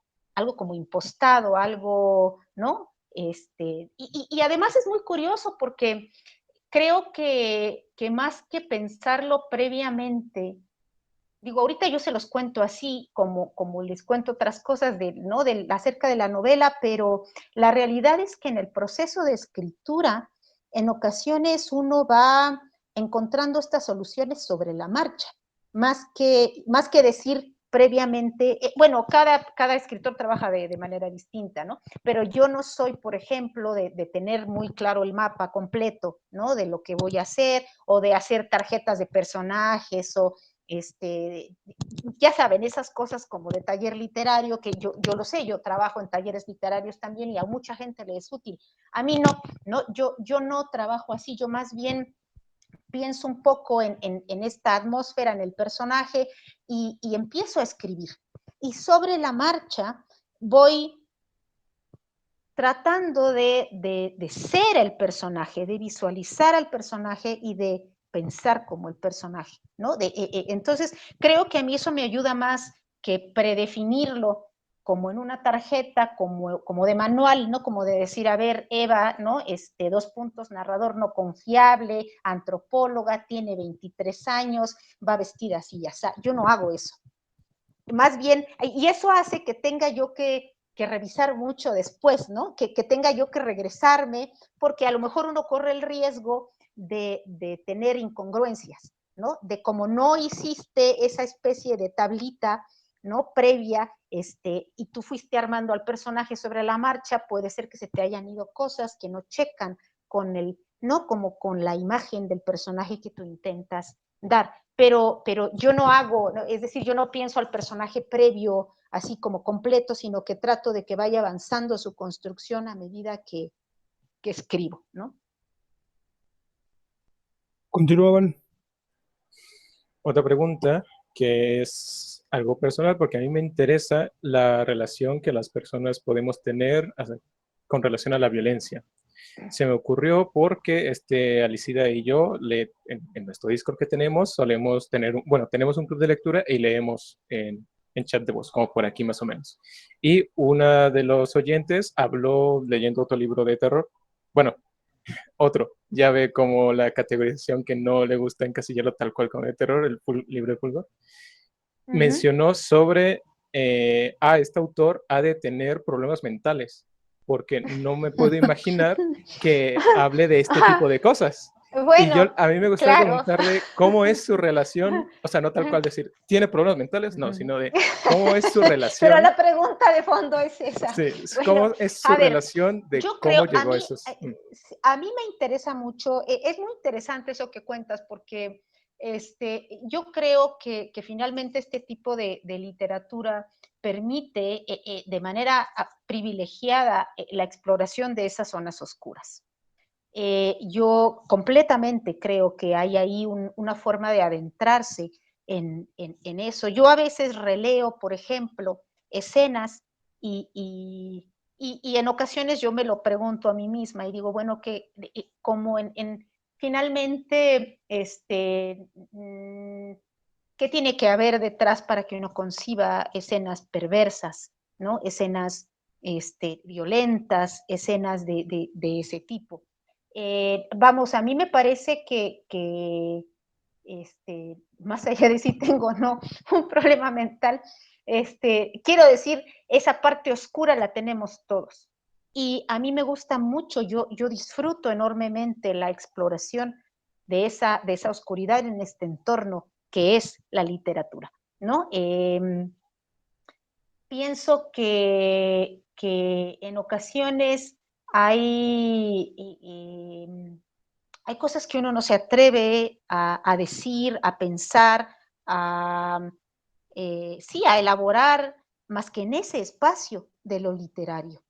como impostado, algo, ¿no? Y además es muy curioso porque creo que más que pensarlo previamente, digo, ahorita yo se los cuento así, como les cuento otras cosas ¿no? Acerca de la novela, pero la realidad es que en el proceso de escritura, en ocasiones uno va encontrando estas soluciones sobre la marcha, más que decir previamente, bueno, cada escritor trabaja de manera distinta, ¿no? Pero yo no soy, por ejemplo, de tener muy claro el mapa completo, ¿no? De lo que voy a hacer, o de hacer tarjetas de personajes, o ya saben, esas cosas como de taller literario, que yo lo sé, yo trabajo en talleres literarios también y a mucha gente le es útil. A mí no, yo no trabajo así, yo más bien pienso un poco en esta atmósfera, en el personaje, y empiezo a escribir. Y sobre la marcha voy tratando de ser el personaje, de visualizar al personaje y de pensar como el personaje, ¿no? Entonces, creo que a mí eso me ayuda más que predefinirlo como en una tarjeta, como de manual, ¿no? Como de decir, a ver, Eva, ¿no? 2 puntos, narrador no confiable, antropóloga, tiene 23 años, va vestida así, ya está. Yo no hago eso. Más bien, y eso hace que tenga yo que revisar mucho después, ¿no? Que tenga yo que regresarme, porque a lo mejor uno corre el riesgo de tener incongruencias, ¿no? De como no hiciste esa especie de tablita, ¿no? Previa, y tú fuiste armando al personaje sobre la marcha, puede ser que se te hayan ido cosas que no checan con no como con la imagen del personaje que tú intentas dar. Pero yo no hago, es decir, yo no pienso al personaje previo así como completo, sino que trato de que vaya avanzando su construcción a medida que escribo, ¿no? Continúa, Otra pregunta que es algo personal, porque a mí me interesa la relación que las personas podemos tener con relación a la violencia. Se me ocurrió porque Alicida y yo, en nuestro Discord que tenemos, solemos tener, tenemos un club de lectura y leemos en chat de voz, como por aquí más o menos. Y una de los oyentes habló leyendo otro libro de terror. Bueno, otro, ya ve como la categorización que no le gusta encasillarlo tal cual como de terror, el libro de Fulgor. Mencionó sobre, este autor ha de tener problemas mentales, porque no me puedo imaginar que hable de este tipo de cosas. Bueno, a mí me gustaría claro. preguntarle cómo es su relación, o sea, no tal cual decir, ¿tiene problemas mentales? No, sino de cómo es su relación. Pero la pregunta de fondo es esa. Sí, Bueno, ¿cómo es su relación de yo cómo creo, llegó a esos? a mí me interesa mucho, es muy interesante eso que cuentas, porque yo creo que finalmente este tipo de literatura permite de manera privilegiada la exploración de esas zonas oscuras. Yo completamente creo que hay ahí una forma de adentrarse en eso. Yo a veces releo, por ejemplo, escenas y en ocasiones yo me lo pregunto a mí misma y digo, bueno, que como finalmente, ¿qué tiene que haber detrás para que uno conciba escenas perversas, ¿no? Escenas violentas, escenas de ese tipo. Vamos, a mí me parece que más allá de si tengo o no un problema mental, quiero decir, esa parte oscura la tenemos todos. Y a mí me gusta mucho, yo disfruto enormemente la exploración de esa oscuridad en este entorno que es la literatura, ¿no? Pienso que en ocasiones hay cosas que uno no se atreve a decir, a pensar, sí, a elaborar, más que en ese espacio de lo literario.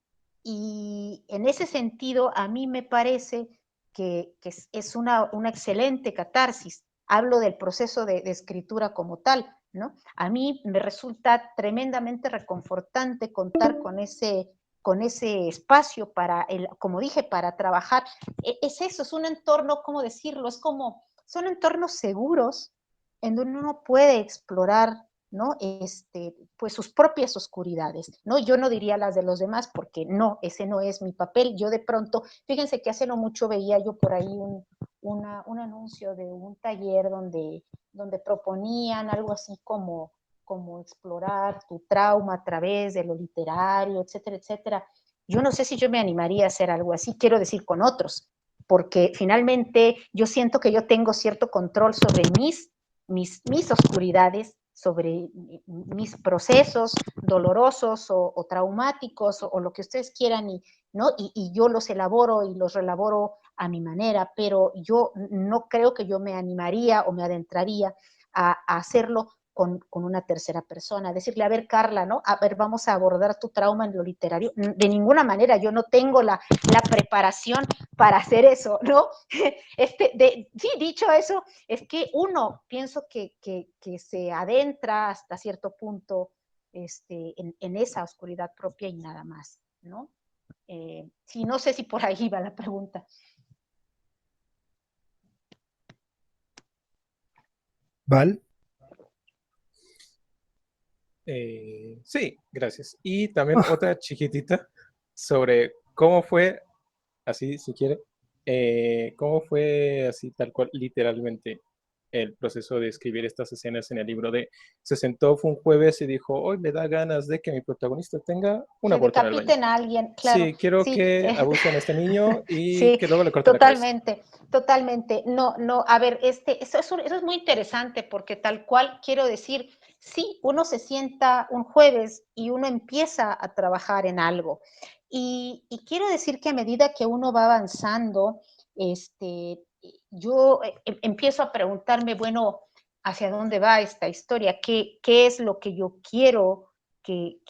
Y en ese sentido, a mí me parece que es una excelente catarsis. Hablo del proceso de escritura como tal, ¿no? A mí me resulta tremendamente reconfortante contar con ese espacio para, como dije, para trabajar. Es eso, es un entorno, ¿cómo decirlo? Son entornos seguros en donde uno puede explorar, ¿no? Pues sus propias oscuridades, ¿no? Yo no diría las de los demás porque no, ese no es mi papel. Yo de pronto, fíjense que hace no mucho veía yo por ahí un anuncio de un taller donde proponían algo así como explorar tu trauma a través de lo literario, etcétera, etcétera. Yo no sé si yo me animaría a hacer algo así, quiero decir, con otros, porque finalmente yo siento que yo tengo cierto control sobre mis oscuridades, sobre mis procesos dolorosos o traumáticos o lo que ustedes quieran, ¿no? Y yo los elaboro y los relaboro a mi manera, pero yo no creo que yo me animaría o me adentraría a hacerlo con una tercera persona, decirle, a ver, Carla, ¿no? A ver, vamos a abordar tu trauma en lo literario. De ninguna manera, yo no tengo la preparación para hacer eso, ¿no? Sí, dicho eso, es que uno, pienso que se adentra hasta cierto punto en esa oscuridad propia y nada más, ¿no? Sí, no sé si por ahí va la pregunta. ¿Val? Sí, gracias. Y también otra chiquitita sobre cómo fue, así si quiere, cómo fue así tal cual, literalmente, el proceso de escribir estas escenas en el libro de se sentó, fue un jueves y dijo, hoy me da ganas de que mi protagonista tenga un Que aborto en el baño. decapiten a alguien, claro. Sí, quiero Sí, que abusen a este niño y sí, que luego le corten la cabeza. totalmente, totalmente. No, no, a ver, eso es muy interesante porque tal cual quiero decir, sí, uno se sienta un jueves y uno empieza a trabajar en algo. Y quiero decir que a medida que uno va avanzando, yo empiezo a preguntarme, bueno, ¿hacia dónde va esta historia? ¿Qué es lo que yo quiero que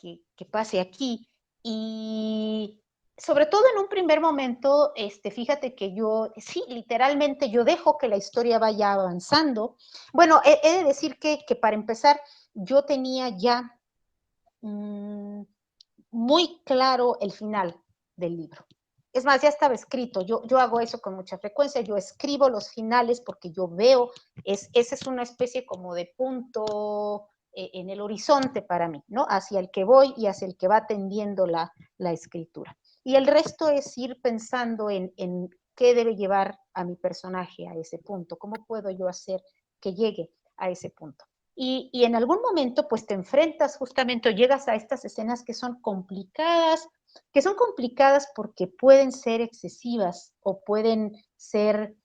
pase aquí? Y sobre todo en un primer momento, fíjate que yo, sí, literalmente yo dejo que la historia vaya avanzando. Bueno, he de decir que para empezar, yo tenía ya muy claro el final del libro. Es más, ya estaba escrito, yo hago eso con mucha frecuencia, yo escribo los finales porque yo veo, esa es una especie como de punto en el horizonte para mí, ¿no? Hacia el que voy y hacia el que va tendiendo la escritura. Y el resto es ir pensando en qué debe llevar a mi personaje a ese punto, cómo puedo yo hacer que llegue a ese punto. Y en algún momento pues te enfrentas justamente o llegas a estas escenas que son complicadas porque pueden ser excesivas o pueden ser...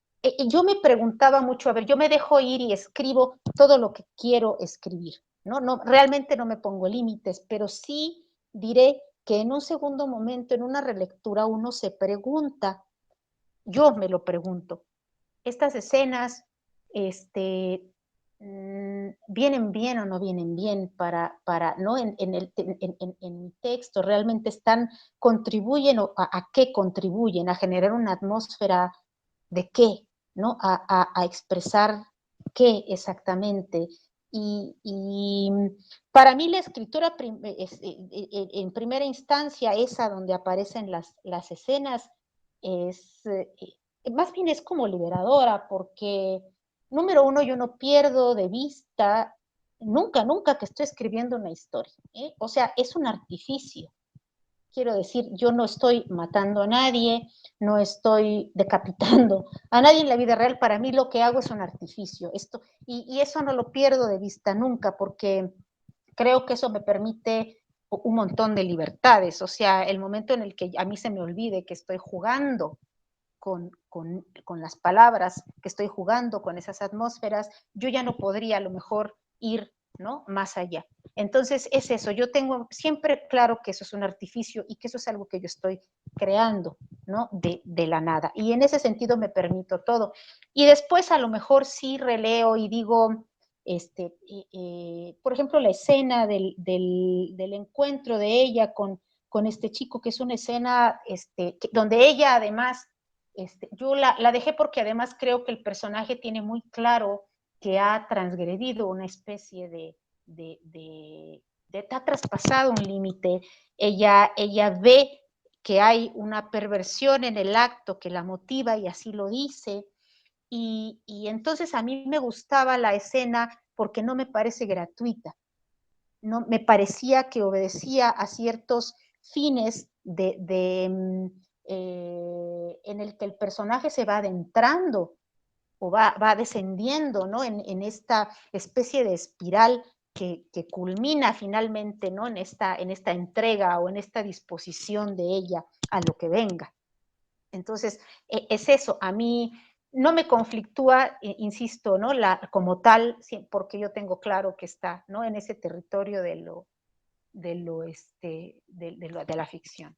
yo me preguntaba mucho, a ver, yo me dejo ir y escribo todo lo que quiero escribir, ¿no? No, realmente no me pongo límites, pero sí diré que en un segundo momento, en una relectura, uno se pregunta, yo me lo pregunto, estas escenas, vienen bien o no vienen bien ¿no? En mi texto, realmente contribuyen a qué contribuyen, a generar una atmósfera de qué, ¿no? A expresar qué exactamente. Y para mí la escritura en primera instancia, esa donde aparecen las escenas, es, más bien es como liberadora, porque número uno, yo no pierdo de vista nunca que estoy escribiendo una historia, ¿eh? O sea, es un artificio. Quiero decir, yo no estoy matando a nadie, no estoy decapitando a nadie en la vida real. Para mí lo que hago es un artificio. Y eso no lo pierdo de vista nunca, porque creo que eso me permite un montón de libertades. O sea, el momento en el que a mí se me olvide que estoy jugando con las palabras, que estoy jugando con esas atmósferas, yo ya no podría a lo mejor ir, ¿no? Más allá. Entonces es eso, yo tengo siempre claro que eso es un artificio y que eso es algo que yo estoy creando, ¿no? De la nada. Y en ese sentido me permito todo. Y después a lo mejor sí releo y digo, por ejemplo, la escena del encuentro de ella con este chico, que es una escena donde ella además yo la dejé porque además creo que el personaje tiene muy claro que ha transgredido una especie ha traspasado un límite. Ella ve que hay una perversión en el acto que la motiva y así lo dice. Y entonces a mí me gustaba la escena porque no me parece gratuita. No, me parecía que obedecía a ciertos fines en el que el personaje se va adentrando o va descendiendo, ¿no? En esta especie de espiral que culmina finalmente, ¿no? En esta entrega o en esta disposición de ella a lo que venga. Entonces, es eso, a mí no me conflictúa, insisto, ¿no? Como tal, porque yo tengo claro que está, ¿no? En ese territorio de la ficción.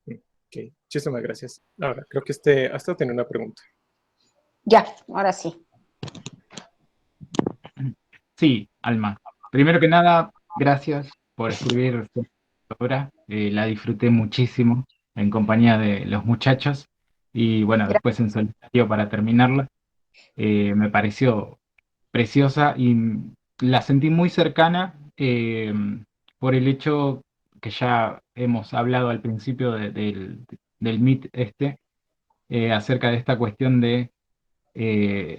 Ok, muchísimas gracias. Ahora, creo que hasta tiene una pregunta. Ya, ahora sí. Sí, Alma. Primero que nada, gracias por escribir esta obra. La disfruté muchísimo en compañía de los muchachos y bueno, después en solitario para terminarla. Me pareció preciosa y la sentí muy cercana por el hecho que ya hemos hablado al principio del MIT acerca de esta cuestión de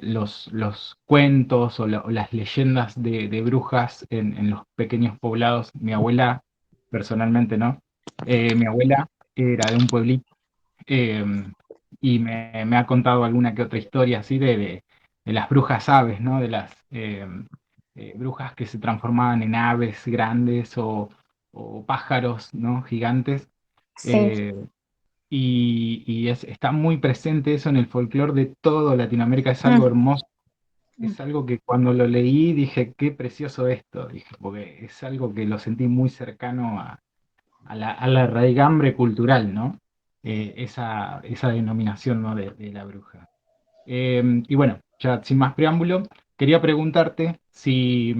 los cuentos o las leyendas de brujas en los pequeños poblados. Mi abuela, personalmente, ¿no? Mi abuela era de un pueblito eh, y me ha contado alguna que otra historia así de las brujas aves, ¿no? De las brujas que se transformaban en aves grandes o pájaros, ¿no? Gigantes. Sí. Eh, está muy presente eso en el folclore de todo Latinoamérica, es algo Mm, hermoso, mm. es algo que cuando lo leí dije, qué precioso esto, dije, porque es algo que lo sentí muy cercano a la raigambre cultural, ¿no? Esa denominación, ¿no? de la bruja. Y bueno, ya sin más preámbulo, quería preguntarte si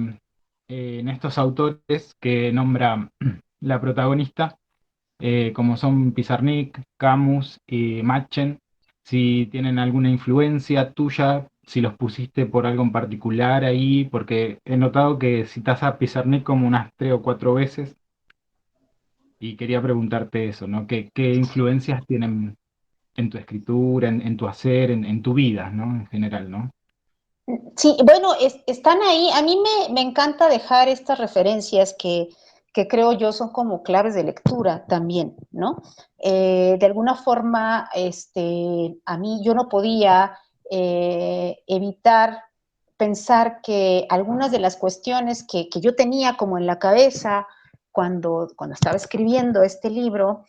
en estos autores que nombra la protagonista, como son Pizarnik, Camus y Machen, si tienen alguna influencia tuya, si los pusiste por algo en particular ahí, porque he notado que citas a Pizarnik como unas 3 o 4 veces y quería preguntarte eso, ¿no? ¿Qué influencias tienen en tu escritura, en tu hacer, en tu vida, ¿no? En general, ¿no? Sí, bueno, están ahí. A mí me encanta dejar estas referencias que creo yo son como claves de lectura también, ¿no? De alguna forma, a mí yo no podía evitar pensar que algunas de las cuestiones que yo tenía como en la cabeza cuando estaba escribiendo este libro,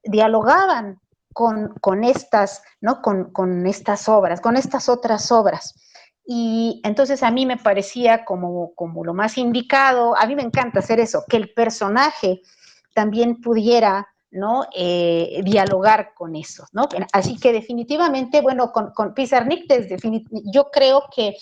dialogaban con estas, ¿no? Con estas obras, con estas otras obras. Y entonces a mí me parecía como lo más indicado, a mí me encanta hacer eso, que el personaje también pudiera, ¿no? Dialogar con eso, ¿no? Así que definitivamente, bueno, con Pizarnik, yo creo que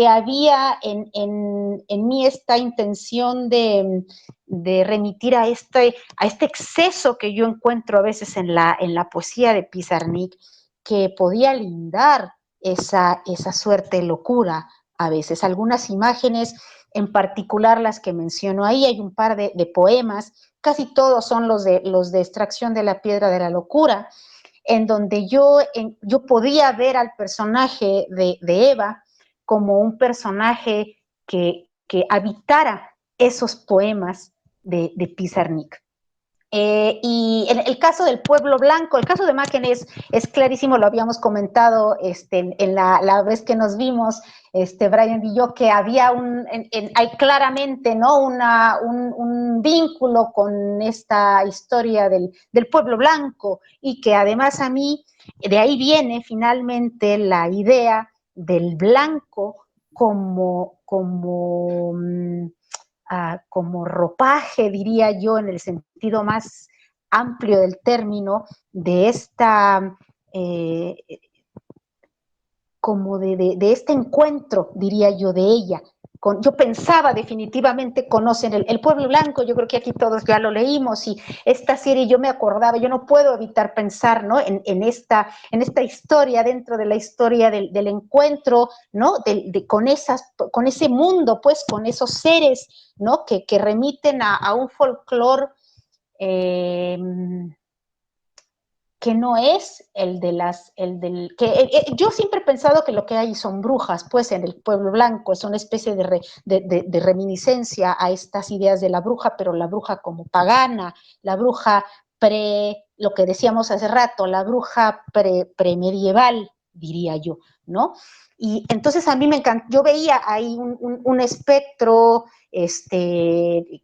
había en mí esta intención de remitir a este exceso que yo encuentro a veces en la poesía de Pizarnik, que podía lindar esa suerte de locura a veces. Algunas imágenes, en particular las que menciono ahí, hay un par de poemas, casi todos son los de Extracción de la Piedra de la Locura, en donde yo podía ver al personaje de Eva como un personaje que habitara esos poemas de Pizarnik. Y en el caso del pueblo blanco, el caso de Machen es clarísimo, lo habíamos comentado en la vez que nos vimos, Brian y yo, que había hay claramente, ¿no? Un vínculo con esta historia del pueblo blanco y que además a mí, de ahí viene finalmente la idea del blanco como ropaje, diría yo, en el sentido más amplio del término, de esta, como de este encuentro, diría yo, de ella. Yo pensaba definitivamente, conocen el Pueblo Blanco, yo creo que aquí todos ya lo leímos, y esta serie yo me acordaba, yo no puedo evitar pensar, ¿no? en esta historia, dentro de la historia del encuentro, ¿no? Con ese mundo, pues, con esos seres, ¿no? Que remiten a un folclore eh, que no es yo siempre he pensado que lo que hay son brujas, pues en el pueblo blanco es una especie de reminiscencia a estas ideas de la bruja, pero la bruja como pagana, la bruja lo que decíamos hace rato, la bruja premedieval, diría yo, ¿no? Y entonces a mí me encantó, yo veía ahí un espectro que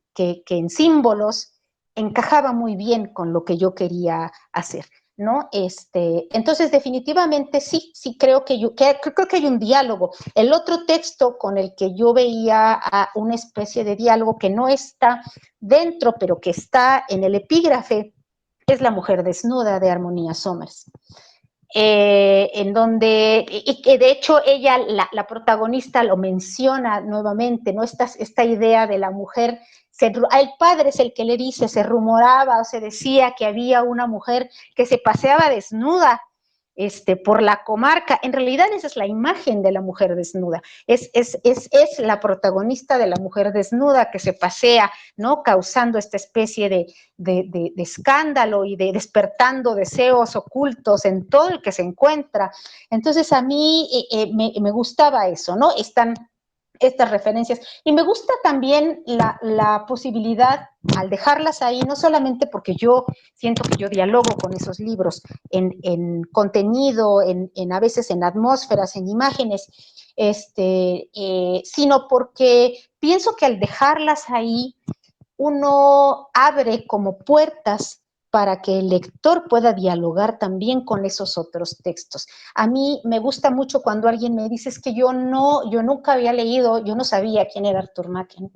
en símbolos encajaba muy bien con lo que yo quería hacer. ¿No? Entonces, definitivamente sí creo creo que hay un diálogo. El otro texto con el que yo veía una especie de diálogo que no está dentro, pero que está en el epígrafe, es La mujer desnuda de Armonía Somers. en donde, y que de hecho ella, la protagonista lo menciona nuevamente, ¿no? Esta idea de la mujer, el padre es el que le dice, se rumoraba o se decía que había una mujer que se paseaba desnuda por la comarca. En realidad esa es la imagen de la mujer desnuda, es la protagonista de la mujer desnuda que se pasea, ¿no? Causando esta especie de escándalo y de despertando deseos ocultos en todo el que se encuentra. Entonces a mí me gustaba eso, ¿no? Estas referencias. Y me gusta también la posibilidad, al dejarlas ahí, no solamente porque yo siento que yo dialogo con esos libros en contenido, a veces en atmósferas, en imágenes, sino porque pienso que al dejarlas ahí, uno abre como puertas para que el lector pueda dialogar también con esos otros textos. A mí me gusta mucho cuando alguien me dice, es que yo nunca había leído, yo no sabía quién era Arthur Machen,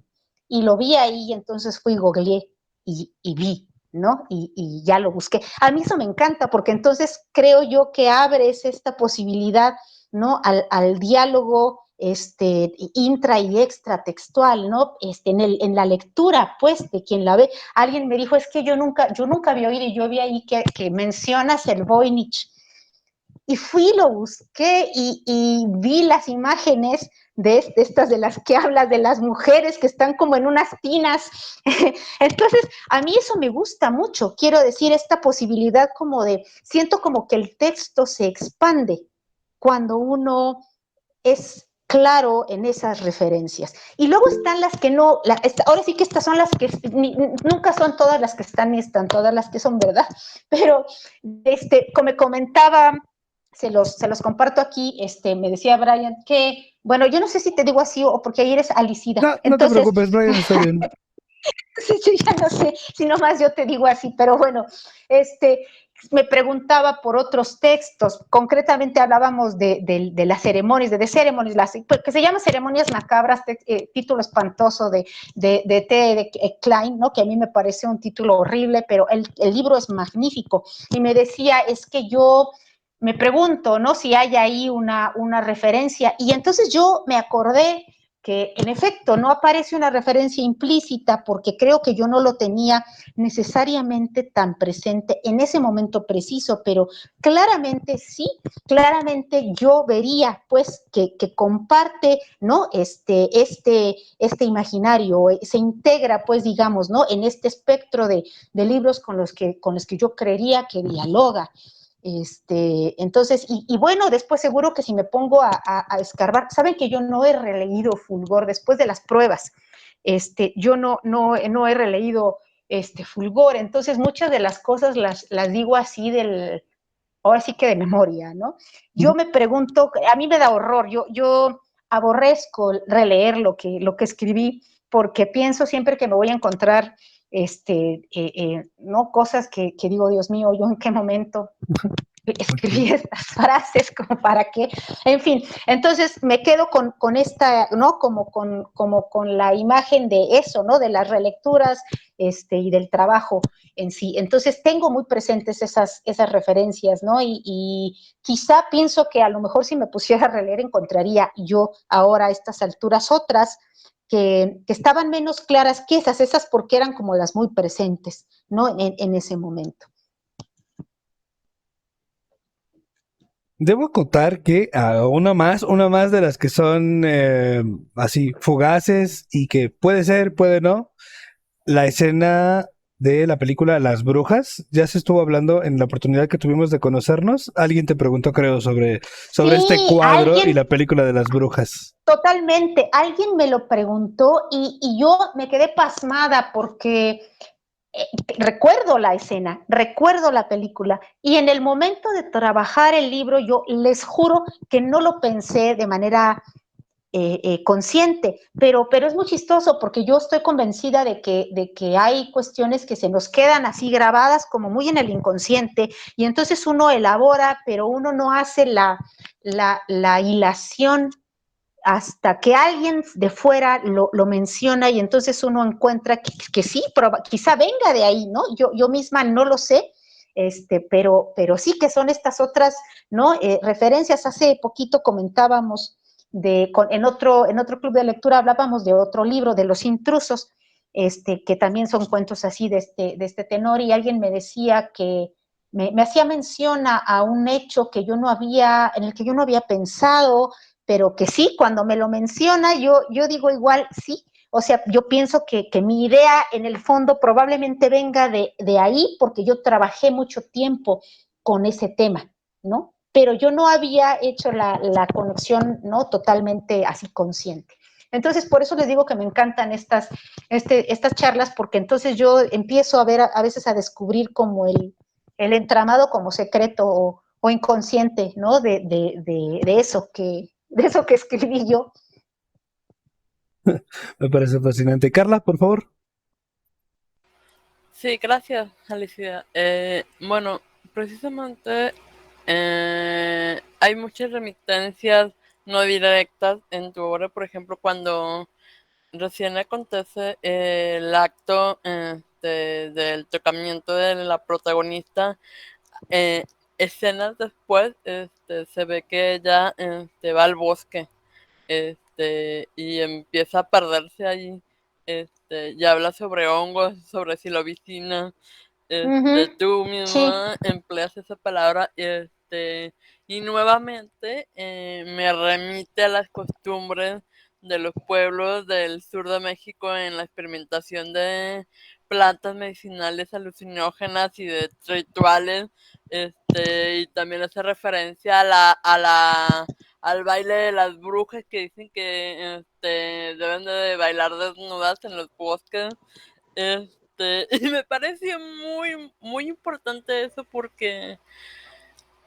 y lo vi ahí, y entonces fui, googleé y vi, ¿no? Y ya lo busqué. A mí eso me encanta, porque entonces creo yo que abres esta posibilidad, ¿no? Al diálogo intra y extra textual, ¿no? En la lectura, pues, de quien la ve. Alguien me dijo, es que yo nunca había oído, y yo vi ahí que mencionas el Voynich, y fui, lo busqué y vi las imágenes de estas de las que hablas, de las mujeres que están como en unas tinas. Entonces, a mí eso me gusta mucho, quiero decir, esta posibilidad siento como que el texto se expande cuando uno es claro en esas referencias. Y luego están las que no, ahora sí que estas son las que nunca son todas las que están, ni están todas las que son verdad, pero como me comentaba, se los comparto aquí, me decía Brian que, bueno, yo no sé si te digo así o porque ahí eres Alicida. No, no te preocupes, Brian, está bien. Sí, yo ya no sé si nomás yo te digo así, pero bueno, me preguntaba por otros textos, concretamente hablábamos de las ceremonias, de ceremonias, que se llama Ceremonias Macabras, título espantoso de T. Klein, ¿no? Que a mí me parece un título horrible, pero el libro es magnífico, y me decía, es que yo me pregunto, ¿no? Si hay ahí una referencia, y entonces yo me acordé que en efecto no aparece una referencia implícita, porque creo que yo no lo tenía necesariamente tan presente en ese momento preciso, pero claramente sí, claramente yo vería pues que comparte, ¿no? este imaginario, se integra pues digamos, ¿no? En este espectro de libros con los que yo creería que dialoga. Entonces, y bueno, después seguro que si me pongo a escarbar, saben que yo no he releído Fulgor después de las pruebas, yo no he releído Fulgor, entonces muchas de las cosas las digo así ahora sí que de memoria, ¿no? Yo me pregunto, a mí me da horror, yo aborrezco releer lo que escribí, porque pienso siempre que me voy a encontrar no cosas que digo, Dios mío, yo en qué momento escribí estas frases, como para qué, en fin, entonces me quedo con esta, ¿no? Como con la imagen de eso, ¿no? De las relecturas y del trabajo en sí. Entonces tengo muy presentes esas referencias, ¿no? Y quizá pienso que a lo mejor si me pusiera a releer encontraría yo ahora a estas alturas otras que estaban menos claras que esas porque eran como las muy presentes, ¿no? En ese momento. Debo acotar que una más de las que son así fugaces y que puede ser, puede no, la escena de la película Las Brujas. Ya se estuvo hablando en la oportunidad que tuvimos de conocernos. Alguien te preguntó, creo, sobre este Sí, cuadro y la película de Las Brujas. Totalmente, alguien me lo preguntó y yo me quedé pasmada porque recuerdo la escena, recuerdo la película, y en el momento de trabajar el libro yo les juro que no lo pensé de manera consciente, pero es muy chistoso porque yo estoy convencida de que hay cuestiones que se nos quedan así grabadas como muy en el inconsciente, y entonces uno elabora, pero uno no hace la hilación hasta que alguien de fuera lo menciona, y entonces uno encuentra que sí, quizá venga de ahí, ¿no? Yo misma no lo sé, pero sí que son estas otras, ¿no? Referencias. Hace poquito comentábamos en otro club de lectura hablábamos de otro libro, de Los Intrusos, que también son cuentos así de este tenor, y alguien me decía que me hacía mención a un hecho en el que yo no había pensado, pero que sí, cuando me lo menciona, yo digo igual, sí. O sea, yo pienso que mi idea en el fondo probablemente venga de ahí, porque yo trabajé mucho tiempo con ese tema, ¿no? Pero yo no había hecho la conexión, ¿no? Totalmente así consciente. Entonces, por eso les digo que me encantan estas charlas, porque entonces yo empiezo a ver, a veces a descubrir como el entramado como secreto o inconsciente, ¿no? De eso que escribí yo. Me parece fascinante. Carla, por favor. Sí, gracias, Alicia. Bueno, precisamente hay muchas remitencias no directas en tu obra. Por ejemplo, cuando recién acontece el acto del tocamiento de la protagonista, escenas después se ve que ella va al bosque y empieza a perderse ahí, y habla sobre hongos, sobre silobicina. Tú Sí. misma empleas esa palabra, y nuevamente me remite a las costumbres de los pueblos del sur de México en la experimentación de plantas medicinales alucinógenas y de rituales, y también hace referencia al baile de las brujas, que dicen que deben de bailar desnudas en los bosques. Y me parece muy, muy importante eso, porque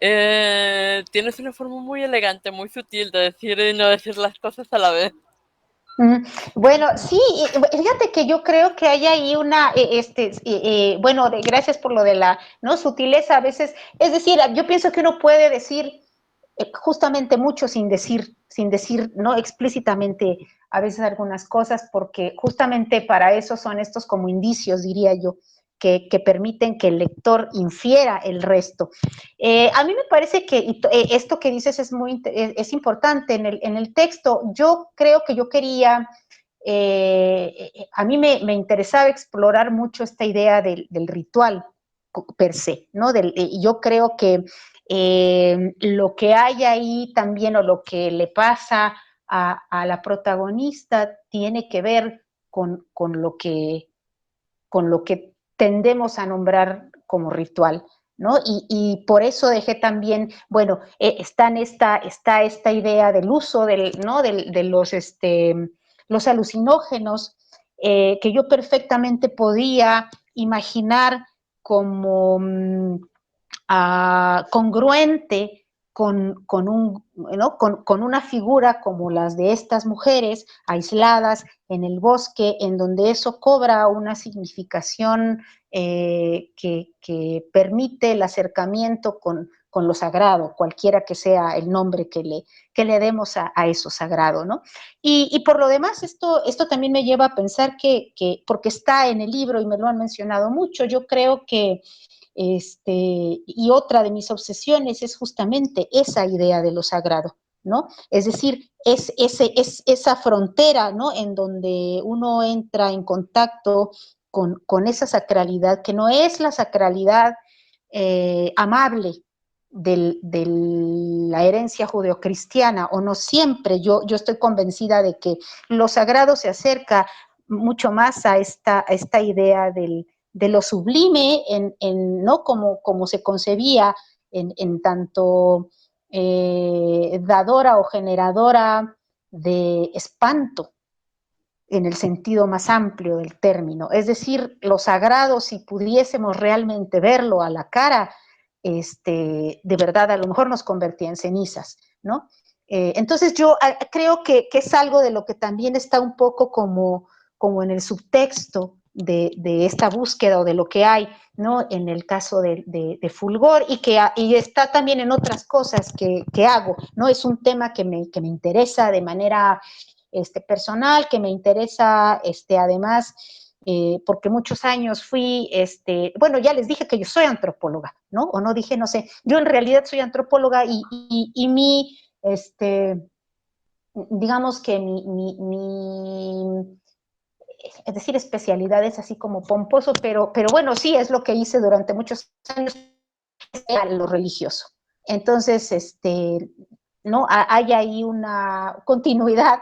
tienes una forma muy elegante, muy sutil de decir y no decir las cosas a la vez. Bueno, sí, fíjate que yo creo que hay ahí bueno, gracias por lo de la, ¿no? Sutileza a veces. Es decir, yo pienso que uno puede decir justamente mucho sin decir, ¿no? Explícitamente a veces algunas cosas, porque justamente para eso son estos como indicios, diría yo, que permiten que el lector infiera el resto. A mí me parece que esto que dices es importante en el texto. Yo creo que yo quería, a mí me interesaba explorar mucho esta idea del ritual per se, ¿no? Yo creo que lo que hay ahí también, o lo que le pasa a la protagonista, tiene que ver con lo que tendemos a nombrar como ritual, ¿no? Y por eso dejé también, bueno, está esta idea del uso ¿no? de los alucinógenos, que yo perfectamente podía imaginar como congruente con una figura como las de estas mujeres aisladas en el bosque, en donde eso cobra una significación que permite el acercamiento con lo sagrado, cualquiera que sea el nombre que le demos a eso sagrado, ¿no? Y por lo demás, esto también me lleva a pensar que, porque está en el libro y me lo han mencionado mucho, yo creo que y otra de mis obsesiones es justamente esa idea de lo sagrado, ¿no? Es decir, es esa frontera, ¿no? En donde uno entra en contacto con esa sacralidad, que no es la sacralidad amable de la herencia judeocristiana, o no siempre. Yo estoy convencida de que lo sagrado se acerca mucho más a esta idea de lo sublime, ¿no? Como se concebía en tanto dadora o generadora de espanto, en el sentido más amplio del término. Es decir, lo sagrado, si pudiésemos realmente verlo a la cara, de verdad a lo mejor nos convertía en cenizas, ¿no? Entonces yo creo que es algo de lo que también está un poco como en el subtexto de esta búsqueda, o de lo que hay, ¿no? En el caso de Fulgor, y está también en otras cosas que hago, ¿no? Es un tema que me interesa de manera personal, que me interesa además porque muchos años fui, bueno, ya les dije que yo soy antropóloga, ¿no? O no dije, no sé, yo en realidad soy antropóloga y mi, digamos que es decir, especialidad es así como pomposo, pero bueno, sí, es lo que hice durante muchos años, lo religioso. Entonces, ¿no? Hay ahí una continuidad.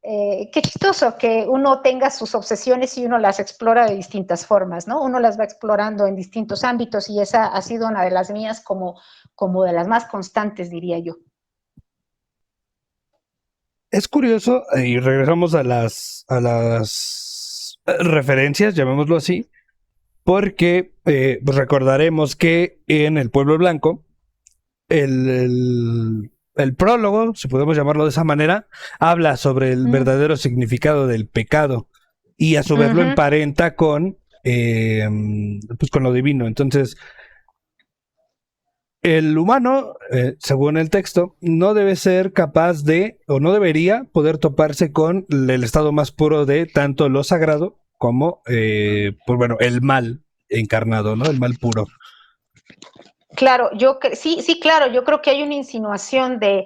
Qué chistoso que uno tenga sus obsesiones y uno las explora de distintas formas, ¿no? Uno las va explorando en distintos ámbitos y esa ha sido una de las mías como de las más constantes, diría yo. Es curioso, y regresamos a las referencias, llamémoslo así, porque pues recordaremos que en El Pueblo Blanco, el prólogo, si podemos llamarlo de esa manera, habla sobre el verdadero significado del pecado y a su vez lo emparenta con, pues con lo divino. Entonces, el humano, según el texto, no debe ser capaz de, o no debería poder toparse con el estado más puro de tanto lo sagrado como, pues bueno, el mal encarnado, ¿no? El mal puro. Claro, sí, claro, yo creo que hay una insinuación de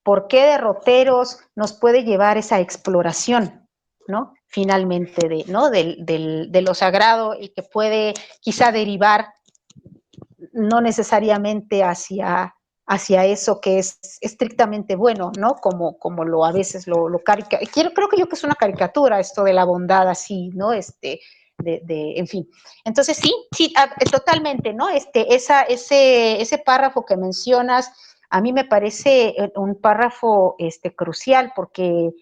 por qué derroteros nos puede llevar esa exploración, ¿no? Finalmente, ¿no? De lo sagrado y que puede quizá derivar no necesariamente hacia eso que es estrictamente bueno, ¿no? Como lo a veces lo creo que es una caricatura esto de la bondad así, ¿no? En fin. Entonces sí, totalmente, ¿no? Ese párrafo que mencionas, a mí me parece un párrafo crucial porque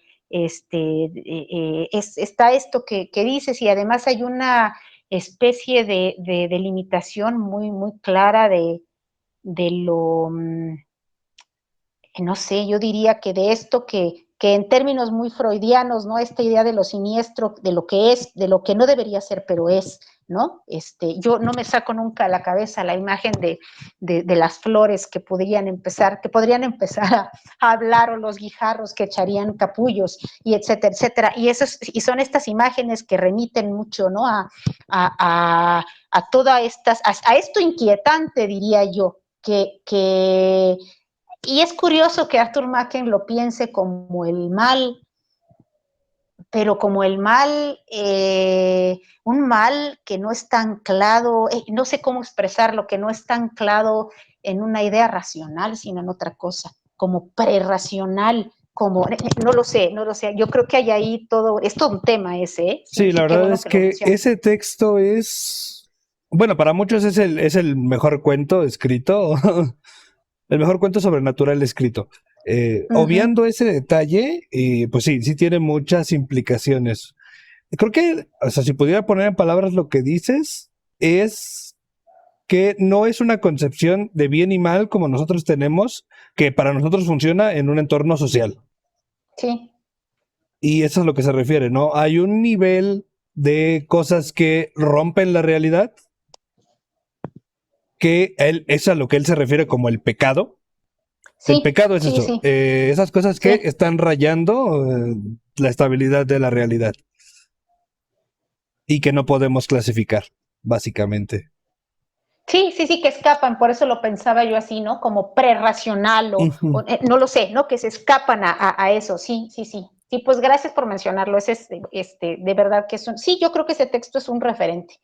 está esto que dices y además hay una especie de delimitación muy, muy clara de lo, no sé, yo diría que de esto que en términos muy freudianos, ¿no? Esta idea de lo siniestro, de lo que es, de lo que no debería ser, pero es, ¿no? Yo no me saco nunca a la cabeza la imagen de las flores que podrían empezar a hablar o los guijarros que echarían capullos y etcétera, etcétera. Y son estas imágenes que remiten mucho, ¿no? A todas estas, a esto inquietante, diría yo, y es curioso que Arthur Machen lo piense como el mal, pero como el mal, un mal que no está anclado, no sé cómo expresarlo, que no está anclado en una idea racional, sino en otra cosa, como prerracional, no lo sé, yo creo que hay ahí es todo un tema ese, ¿eh? Sí, la verdad bueno es que ese texto es, bueno, para muchos es el mejor cuento escrito, el mejor cuento sobrenatural escrito. Obviando ese detalle, pues sí tiene muchas implicaciones. Creo que, o sea, si pudiera poner en palabras lo que dices, es que no es una concepción de bien y mal como nosotros tenemos, que para nosotros funciona en un entorno social. Sí. Y eso es a lo que se refiere, ¿no? Hay un nivel de cosas que rompen la realidad, que es a lo que él se refiere como el pecado. Sí, el pecado es sí, eso, sí. Esas cosas que están rayando la estabilidad de la realidad y que no podemos clasificar, básicamente. Sí, que escapan, por eso lo pensaba yo así, ¿no? Como prerracional no lo sé, ¿no? Que se escapan a eso, sí. Sí, pues gracias por mencionarlo, de verdad que sí, yo creo que ese texto es un referente.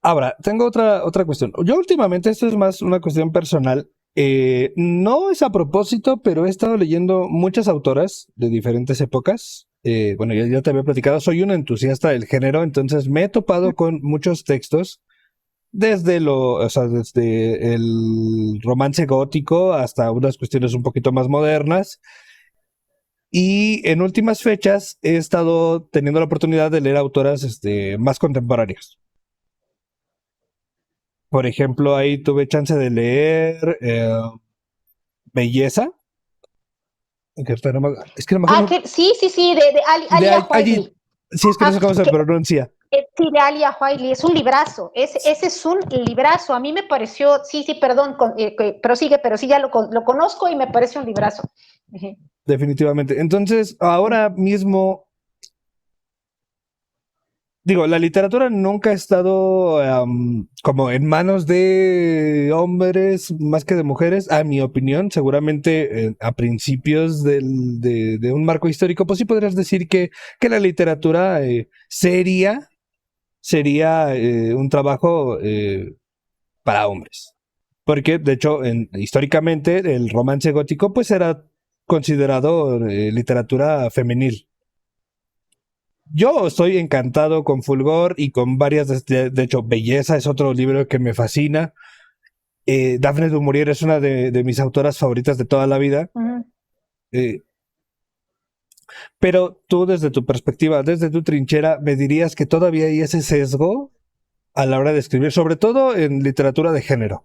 Ahora, tengo otra cuestión. Yo últimamente, esto es más una cuestión personal, no es a propósito, pero he estado leyendo muchas autoras de diferentes épocas. Bueno, ya te había platicado, soy un entusiasta del género, entonces me he topado con muchos textos, desde el romance gótico hasta unas cuestiones un poquito más modernas. Y en últimas fechas he estado teniendo la oportunidad de leer autoras más contemporáneas. Por ejemplo, ahí tuve chance de leer Belleza. Es que no me acuerdo. Sí, de Alia Whiteley. Sí, es que no sé cómo se pronuncia. Sí, de Alia Whiteley, es un librazo, ese es un librazo, a mí me pareció, perdón, prosigue, pero sí ya lo conozco y me parece un librazo. definitivamente. Entonces, ahora mismo, digo, la literatura nunca ha estado como en manos de hombres más que de mujeres, a mi opinión. Seguramente a principios de un marco histórico, pues sí podrías decir que la literatura seria sería un trabajo para hombres. Porque, de hecho, históricamente el romance gótico pues era considerado literatura femenil. Yo estoy encantado con Fulgor y con varias, de hecho, Belleza es otro libro que me fascina. Daphne du Maurier es una de mis autoras favoritas de toda la vida. Ujú. Eh, pero tú desde tu perspectiva, desde tu trinchera, me dirías que todavía hay ese sesgo a la hora de escribir, sobre todo en literatura de género,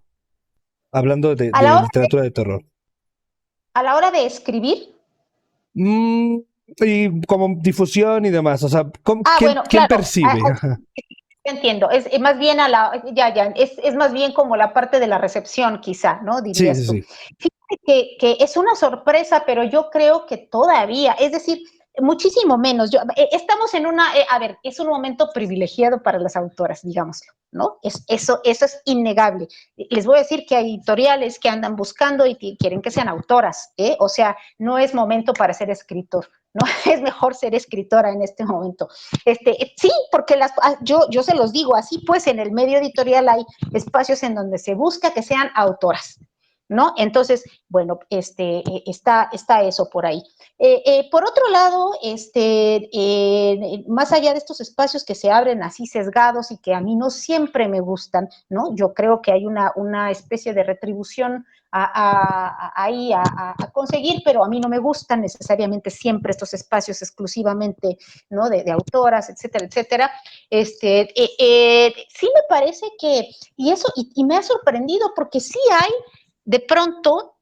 hablando A de la hora, literatura de terror. a la hora de escribir, Mm, y como difusión y demás, o sea, bueno, ¿quién claro, percibe? Ajá. entiendo, es más bien es más bien como la parte de la recepción, quizá, ¿no? Sí, Dirías sí, tú. sí. Fíjate que es una sorpresa, pero yo creo que todavía, es decir, muchísimo menos. Estamos en a ver, es un momento privilegiado para las autoras, digámoslo, ¿no? Eso es innegable. Les voy a decir que hay editoriales que andan buscando y quieren que sean autoras, ¿eh? O sea, no es momento para ser escritor, ¿no? Es mejor ser escritora en este momento. Sí, porque yo se los digo, así pues en el medio editorial hay espacios en donde se busca que sean autoras, ¿no? Entonces, bueno, está eso por ahí. Por otro lado, más allá de estos espacios que se abren así sesgados y que a mí no siempre me gustan, ¿no? Yo creo que hay una especie de retribución ahí a conseguir, pero a mí no me gustan necesariamente siempre estos espacios exclusivamente, ¿no? De autoras, etcétera, etcétera. Sí me parece que, y me ha sorprendido porque sí hay de pronto,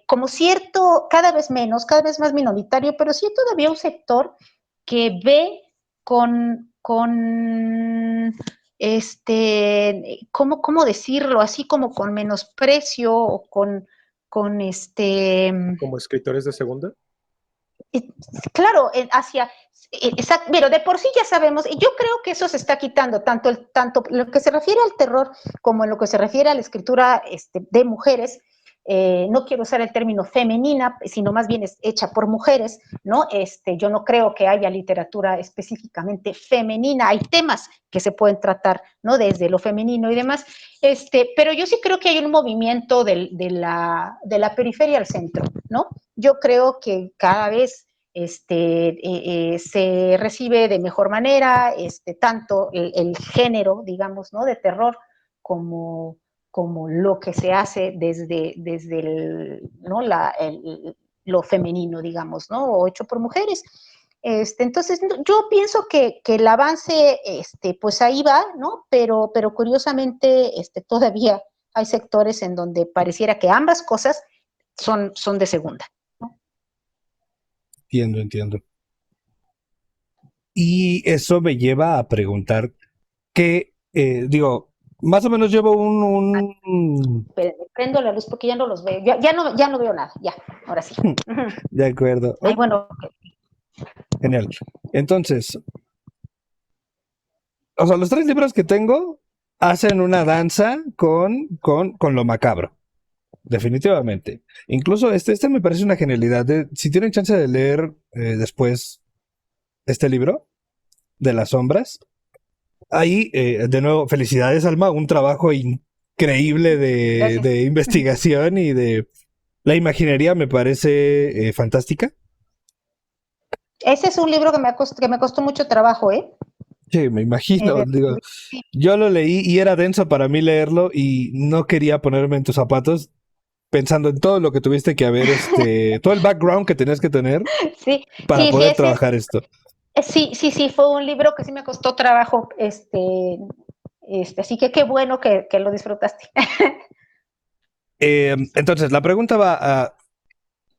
como cierto, cada vez más minoritario, pero sí todavía un sector que ve con ¿cómo decirlo? Así como con menosprecio o con Como escritores de segunda. claro, exacto, pero de por sí ya sabemos, y yo creo que eso se está quitando, tanto lo que se refiere al terror como en lo que se refiere a la escritura de mujeres. No quiero usar el término femenina, sino más bien es hecha por mujeres, ¿no? Yo no creo que haya literatura específicamente femenina, hay temas que se pueden tratar, ¿no? Desde lo femenino y demás, pero yo sí creo que hay un movimiento de la periferia al centro, ¿no? Yo creo que cada vez se recibe de mejor manera tanto el género, digamos, ¿no? De terror como lo que se hace desde ¿no? Lo femenino, digamos, ¿no? O hecho por mujeres. Entonces, yo pienso que el avance, pues ahí va, ¿no? Pero curiosamente, todavía hay sectores en donde pareciera que ambas cosas son de segunda. Entiendo. Y eso me lleva a preguntar que, digo, más o menos llevo Prendo la luz porque ya no los veo, ya no veo nada, ya, ahora sí. De acuerdo. Ay, bueno, Genial. Entonces, o sea, los tres libros que tengo hacen una danza con lo macabro. Definitivamente. Incluso este me parece una genialidad. Si tienen chance de leer después este libro de las sombras, ahí, de nuevo, felicidades, Alma, un trabajo increíble gracias. de investigación y de la imaginería me parece fantástica. Ese es un libro que me costó mucho trabajo, ¿eh? Sí, me imagino. De Digo, escribir. Sí, yo lo leí y era denso para mí leerlo y no quería ponerme en tus zapatos pensando en todo lo que tuviste que haber, todo el background que tenías que tener sí, para sí, poder trabajar esto. sí, fue un libro que sí me costó trabajo, así que qué bueno que lo disfrutaste. Entonces, la pregunta va a,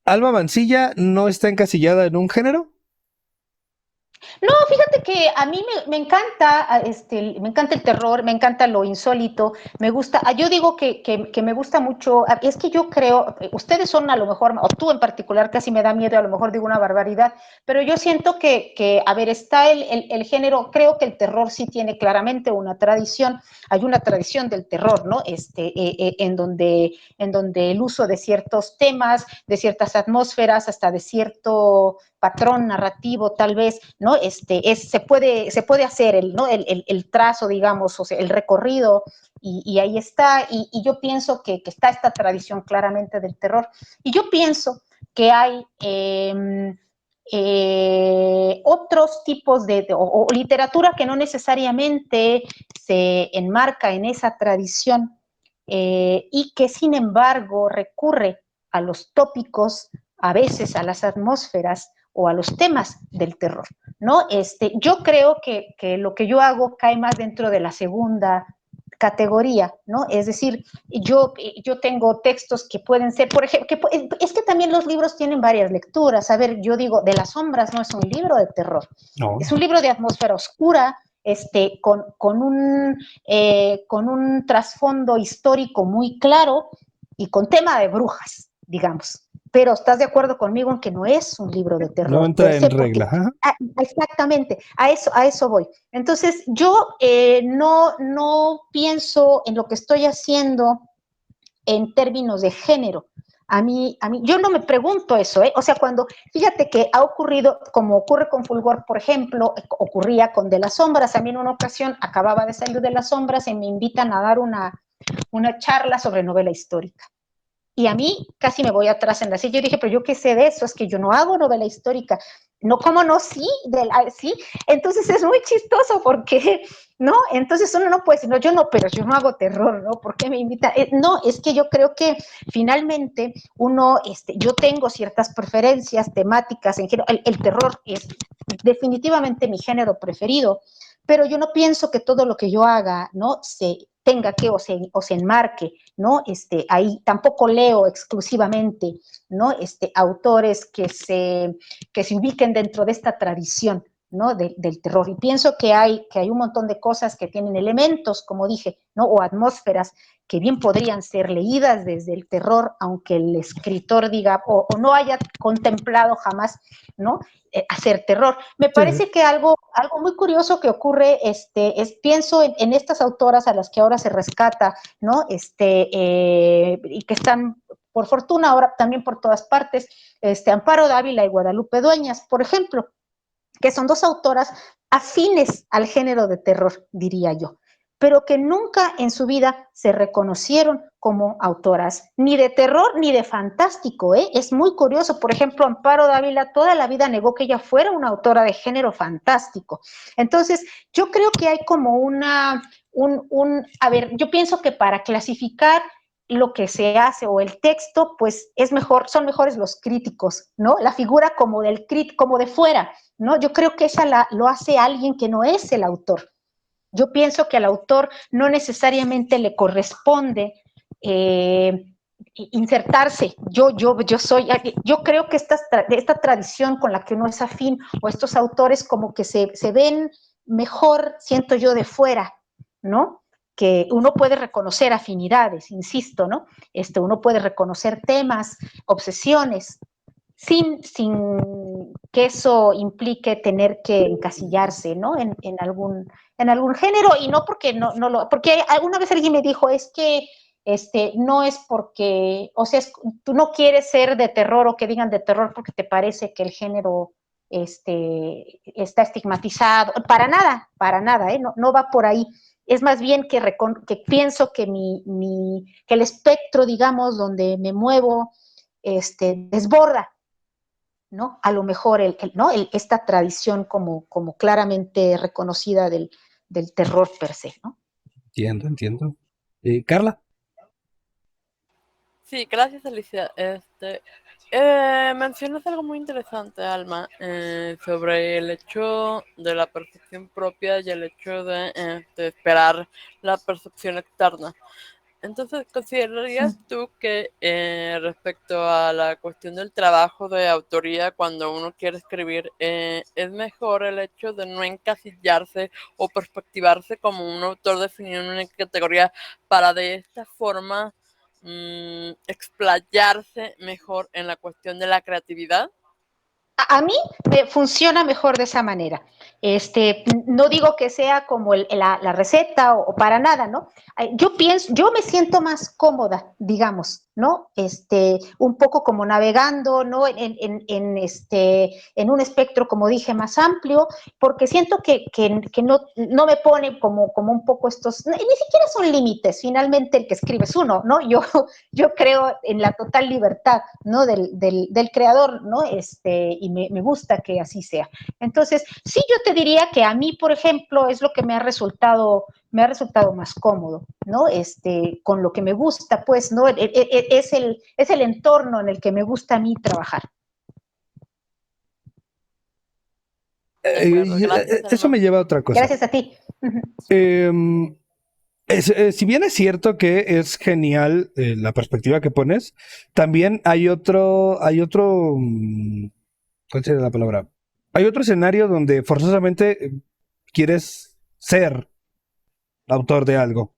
¿Alma Mancilla no está encasillada en un género? No, fíjate que a mí me encanta, me encanta el terror, me encanta lo insólito, me gusta, yo digo que me gusta mucho, es que yo creo, ustedes son a lo mejor, o tú en particular casi me da miedo, a lo mejor digo una barbaridad, pero yo siento a ver, está el género, creo que el terror sí tiene claramente una tradición, hay una tradición del terror, ¿no? En donde el uso de ciertos temas, de ciertas atmósferas, hasta de cierto patrón narrativo tal vez, ¿no? Se puede hacer ¿no? el trazo, digamos, o sea, el recorrido, y ahí está, y yo pienso que está esta tradición claramente del terror, y yo pienso que hay otros tipos o literatura que no necesariamente se enmarca en esa tradición, y que sin embargo recurre a los tópicos, a veces a las atmósferas o a los temas del terror, ¿no? Yo creo que lo que yo hago cae más dentro de la segunda categoría, ¿no? Es decir, yo tengo textos que pueden ser, por ejemplo, es que también los libros tienen varias lecturas. A ver, yo digo, De las sombras no es un libro de terror, No. es un libro de atmósfera oscura, con un trasfondo histórico muy claro y con tema de brujas, digamos. Pero estás de acuerdo conmigo en que no es un libro de terror. No entra en regla. Exactamente, a eso voy. Entonces, yo no pienso en lo que estoy haciendo en términos de género. Yo no me pregunto eso, ¿eh? O sea, fíjate que ha ocurrido, como ocurre con Fulgor, por ejemplo, ocurría con De las sombras. A mí en una ocasión acababa de salir De las sombras y me invitan a dar una charla sobre novela histórica. Y a mí casi me voy atrás en la silla. Yo dije, pero yo qué sé de eso, es que yo no hago novela histórica. No, ¿cómo no? Sí, sí. Entonces es muy chistoso porque, ¿no? Entonces uno no puede decir, no, pero yo no hago terror, ¿no? ¿Por qué me invita? No, es que yo creo que finalmente yo tengo ciertas preferencias temáticas en género. El terror es definitivamente mi género preferido, pero yo no pienso que todo lo que yo haga, ¿no? Se tenga que o se enmarque, ¿no? Ahí tampoco leo exclusivamente, ¿no? Autores que se ubiquen dentro de esta tradición, ¿no? Del terror. Y pienso que hay un montón de cosas que tienen elementos, como dije, ¿no? O atmósferas que bien podrían ser leídas desde el terror, aunque el escritor diga o no haya contemplado jamás, ¿no? Hacer terror. Me parece que algo muy curioso que ocurre, pienso en estas autoras a las que ahora se rescata, ¿no? Y que están, por fortuna, ahora también por todas partes, Amparo Dávila y Guadalupe Dueñas, por ejemplo, que son dos autoras afines al género de terror, diría yo, pero que nunca en su vida se reconocieron como autoras, ni de terror ni de fantástico, ¿eh? Es muy curioso. Por ejemplo, Amparo Dávila toda la vida negó que ella fuera una autora de género fantástico. Entonces, yo creo que hay como a ver, yo pienso que para clasificar lo que se hace o el texto, pues son mejores los críticos, ¿no? La figura como como de fuera, ¿no? Yo creo que esa lo hace alguien que no es el autor. Yo pienso que al autor no necesariamente le corresponde insertarse. Yo creo que esta tradición con la que uno es afín, o estos autores como que se ven mejor, siento yo, de fuera, ¿no? Que uno puede reconocer afinidades, insisto, ¿no? Uno puede reconocer temas, obsesiones, sin que eso implique tener que encasillarse, ¿no? En algún género, y no porque porque alguna vez alguien me dijo, es que no es porque, o sea, tú no quieres ser de terror o que digan de terror porque te parece que el género está estigmatizado. Para nada, ¿eh? No va por ahí. Es más bien que pienso que que el espectro, digamos, donde me muevo, desborda, ¿no? A lo mejor ¿no? Esta tradición como claramente reconocida del terror per se, ¿no? Entiendo. Carla. Sí, gracias, Alicia. Mencionas algo muy interesante, Alma, sobre el hecho de la percepción propia y el hecho de esperar la percepción externa. Entonces, ¿considerarías tú que respecto a la cuestión del trabajo de autoría, cuando uno quiere escribir, es mejor el hecho de no encasillarse o perspectivarse como un autor definido en una categoría para de esta forma explayarse mejor en la cuestión de la creatividad? A mí me funciona mejor de esa manera. No digo que sea como la receta o para nada, ¿no? Yo pienso, yo me siento más cómoda, digamos, ¿no? Un poco como navegando, ¿no? En un espectro, como dije, más amplio, porque siento que no me pone como un poco estos, ni siquiera son límites, finalmente el que escribe es uno, ¿no? Yo creo en la total libertad, ¿no? Del creador, ¿no? Y me gusta que así sea. Entonces, sí, yo te diría que a mí, por ejemplo, es lo que me ha resultado más cómodo, ¿no? Con lo que me gusta, pues, ¿no? Es el entorno en el que me gusta a mí trabajar. De acuerdo, gracias, Eso Alma. me lleva a otra cosa. Gracias a ti. Em, si bien es cierto que es genial la perspectiva que pones, también ¿cuál sería la palabra? Hay otro escenario donde forzosamente quieres ser autor de algo.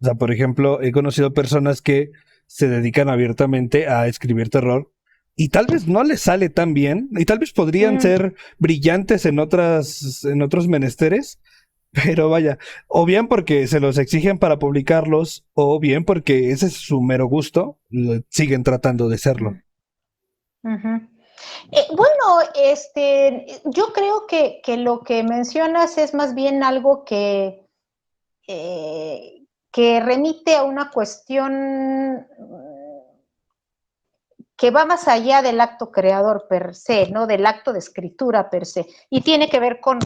O sea, por ejemplo, he conocido personas que se dedican abiertamente a escribir terror y tal vez no les sale tan bien y tal vez podrían ser brillantes en otros menesteres, pero vaya, o bien porque se los exigen para publicarlos, o bien porque ese es su mero gusto, siguen tratando de serlo. Bueno, yo creo que lo que mencionas es más bien algo que remite a una cuestión que va más allá del acto creador per se, ¿no? Del acto de escritura per se, y tiene que ver con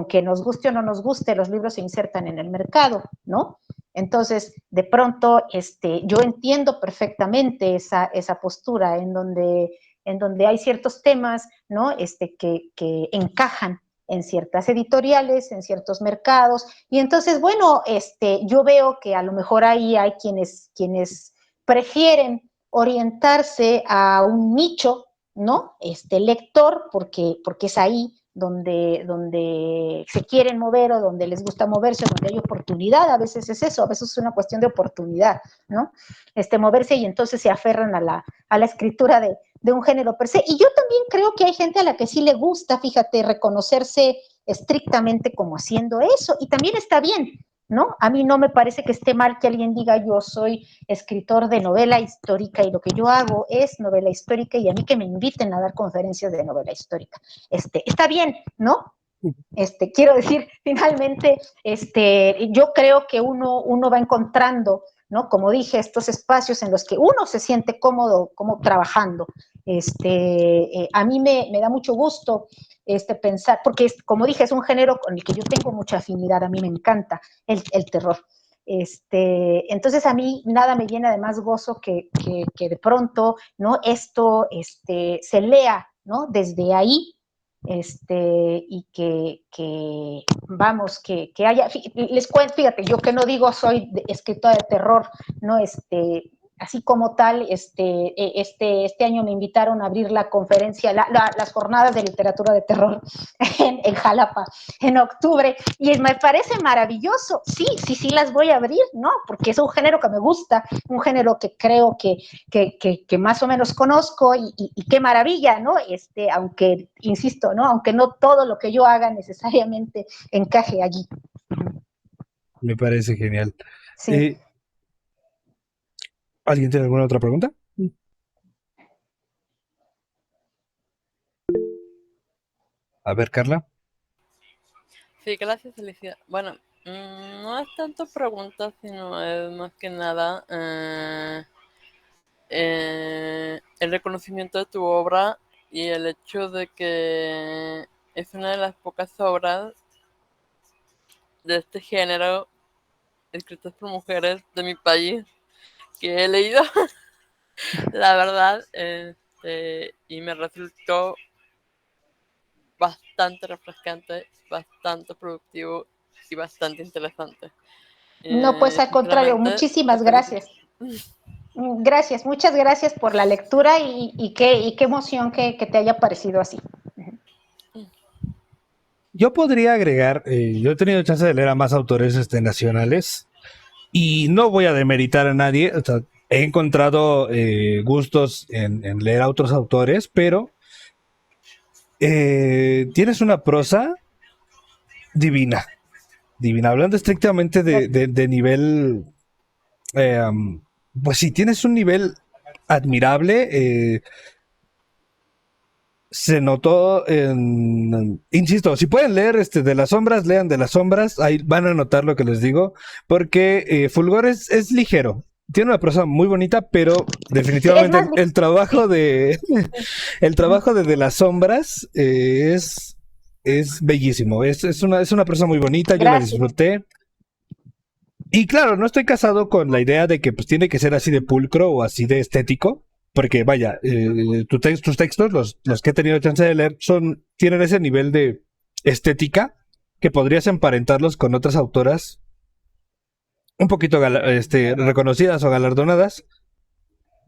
que nos guste o no nos guste, los libros se insertan en el mercado, ¿no? Entonces, de pronto, yo entiendo perfectamente esa postura en donde hay ciertos temas, ¿no? Que encajan en ciertas editoriales, en ciertos mercados, y entonces, bueno, yo veo que a lo mejor ahí hay quienes prefieren orientarse a un nicho, ¿no? Lector, porque es ahí donde se quieren mover o donde les gusta moverse, donde hay oportunidad, a veces es eso, a veces es una cuestión de oportunidad, ¿no? Moverse y entonces se aferran a la escritura de un género per se. Y yo también creo que hay gente a la que sí le gusta, fíjate, reconocerse estrictamente como haciendo eso, y también está bien, ¿no? A mí no me parece que esté mal que alguien diga yo soy escritor de novela histórica y lo que yo hago es novela histórica y a mí que me inviten a dar conferencias de novela histórica. Está bien, ¿no? Quiero decir, finalmente, yo creo que uno va encontrando, ¿no? Como dije, estos espacios en los que uno se siente cómodo como trabajando. A mí me da mucho gusto pensar, porque como dije, es un género con el que yo tengo mucha afinidad, a mí me encanta el terror. Entonces a mí nada me llena de más gozo que de pronto, ¿no? Esto se lea, ¿no? Desde ahí, y vamos, que haya, les cuento, fíjate, yo que no digo soy escritora de terror, ¿no? Así como tal, este año me invitaron a abrir la conferencia, las jornadas de literatura de terror en Jalapa, en octubre, y me parece maravilloso. Sí, las voy a abrir, ¿no? Porque es un género que me gusta, un género que creo que más o menos conozco, y qué maravilla, ¿no? Aunque, insisto, ¿no? Aunque no todo lo que yo haga necesariamente encaje allí. Me parece genial. Sí. ¿Alguien tiene alguna otra pregunta? A ver, Carla. Sí, gracias, Alicia. Bueno, no es tanto preguntas, sino es más que nada el reconocimiento de tu obra y el hecho de que es una de las pocas obras de este género escritas por mujeres de mi país que he leído, la verdad, y me resultó bastante refrescante, bastante productivo y bastante interesante. No, pues al contrario, Sinceramente, muchísimas te felicito. gracias. Gracias, muchas gracias por la lectura y qué emoción que te haya parecido así. Yo podría agregar, yo he tenido chance de leer a más autores nacionales y no voy a demeritar a nadie. O sea, he encontrado gustos en leer a otros autores, pero tienes una prosa divina, divina. Hablando estrictamente de nivel, pues sí, tienes un nivel admirable. Se notó insisto, si pueden leer de las sombras, lean de las sombras, ahí van a notar lo que les digo, porque Fulgor es ligero, tiene una prosa muy bonita, pero definitivamente más, el trabajo de el trabajo de las sombras es bellísimo, es una prosa muy bonita, yo la gracias. disfruté. Y claro, no estoy casado con la idea de que pues tiene que ser así de pulcro o así de estético, porque vaya, tus textos, los que he tenido chance de leer, tienen ese nivel de estética que podrías emparentarlos con otras autoras un poquito reconocidas o galardonadas,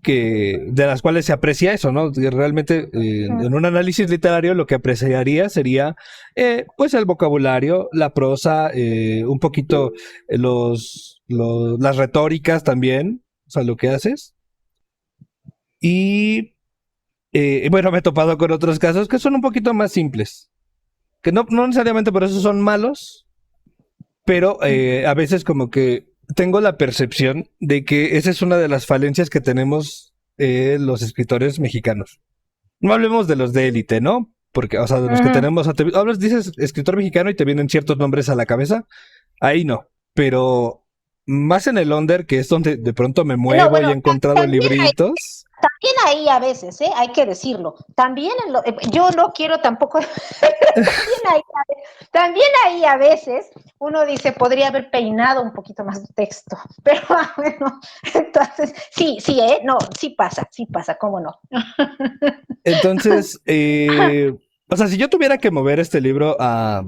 de las cuales se aprecia eso, ¿no? Realmente en un análisis literario lo que apreciaría sería pues el vocabulario, la prosa, un poquito las retóricas también, o sea, lo que haces. Y bueno, me he topado con otros casos que son un poquito más simples, que no necesariamente por eso son malos, pero a veces como que tengo la percepción de que esa es una de las falencias que tenemos los escritores mexicanos. No hablemos de los de élite, ¿no? Porque, o sea, de los que tenemos, dices escritor mexicano y te vienen ciertos nombres a la cabeza, ahí no, pero más en el under, que es donde de pronto me muevo No, bueno, y he encontrado libritos. también ahí a veces, hay que decirlo. También yo no quiero tampoco. También ahí a veces uno dice, podría haber peinado un poquito más de texto. Pero bueno, entonces, sí, no, sí pasa, cómo no. Entonces, o sea, si yo tuviera que mover este libro a,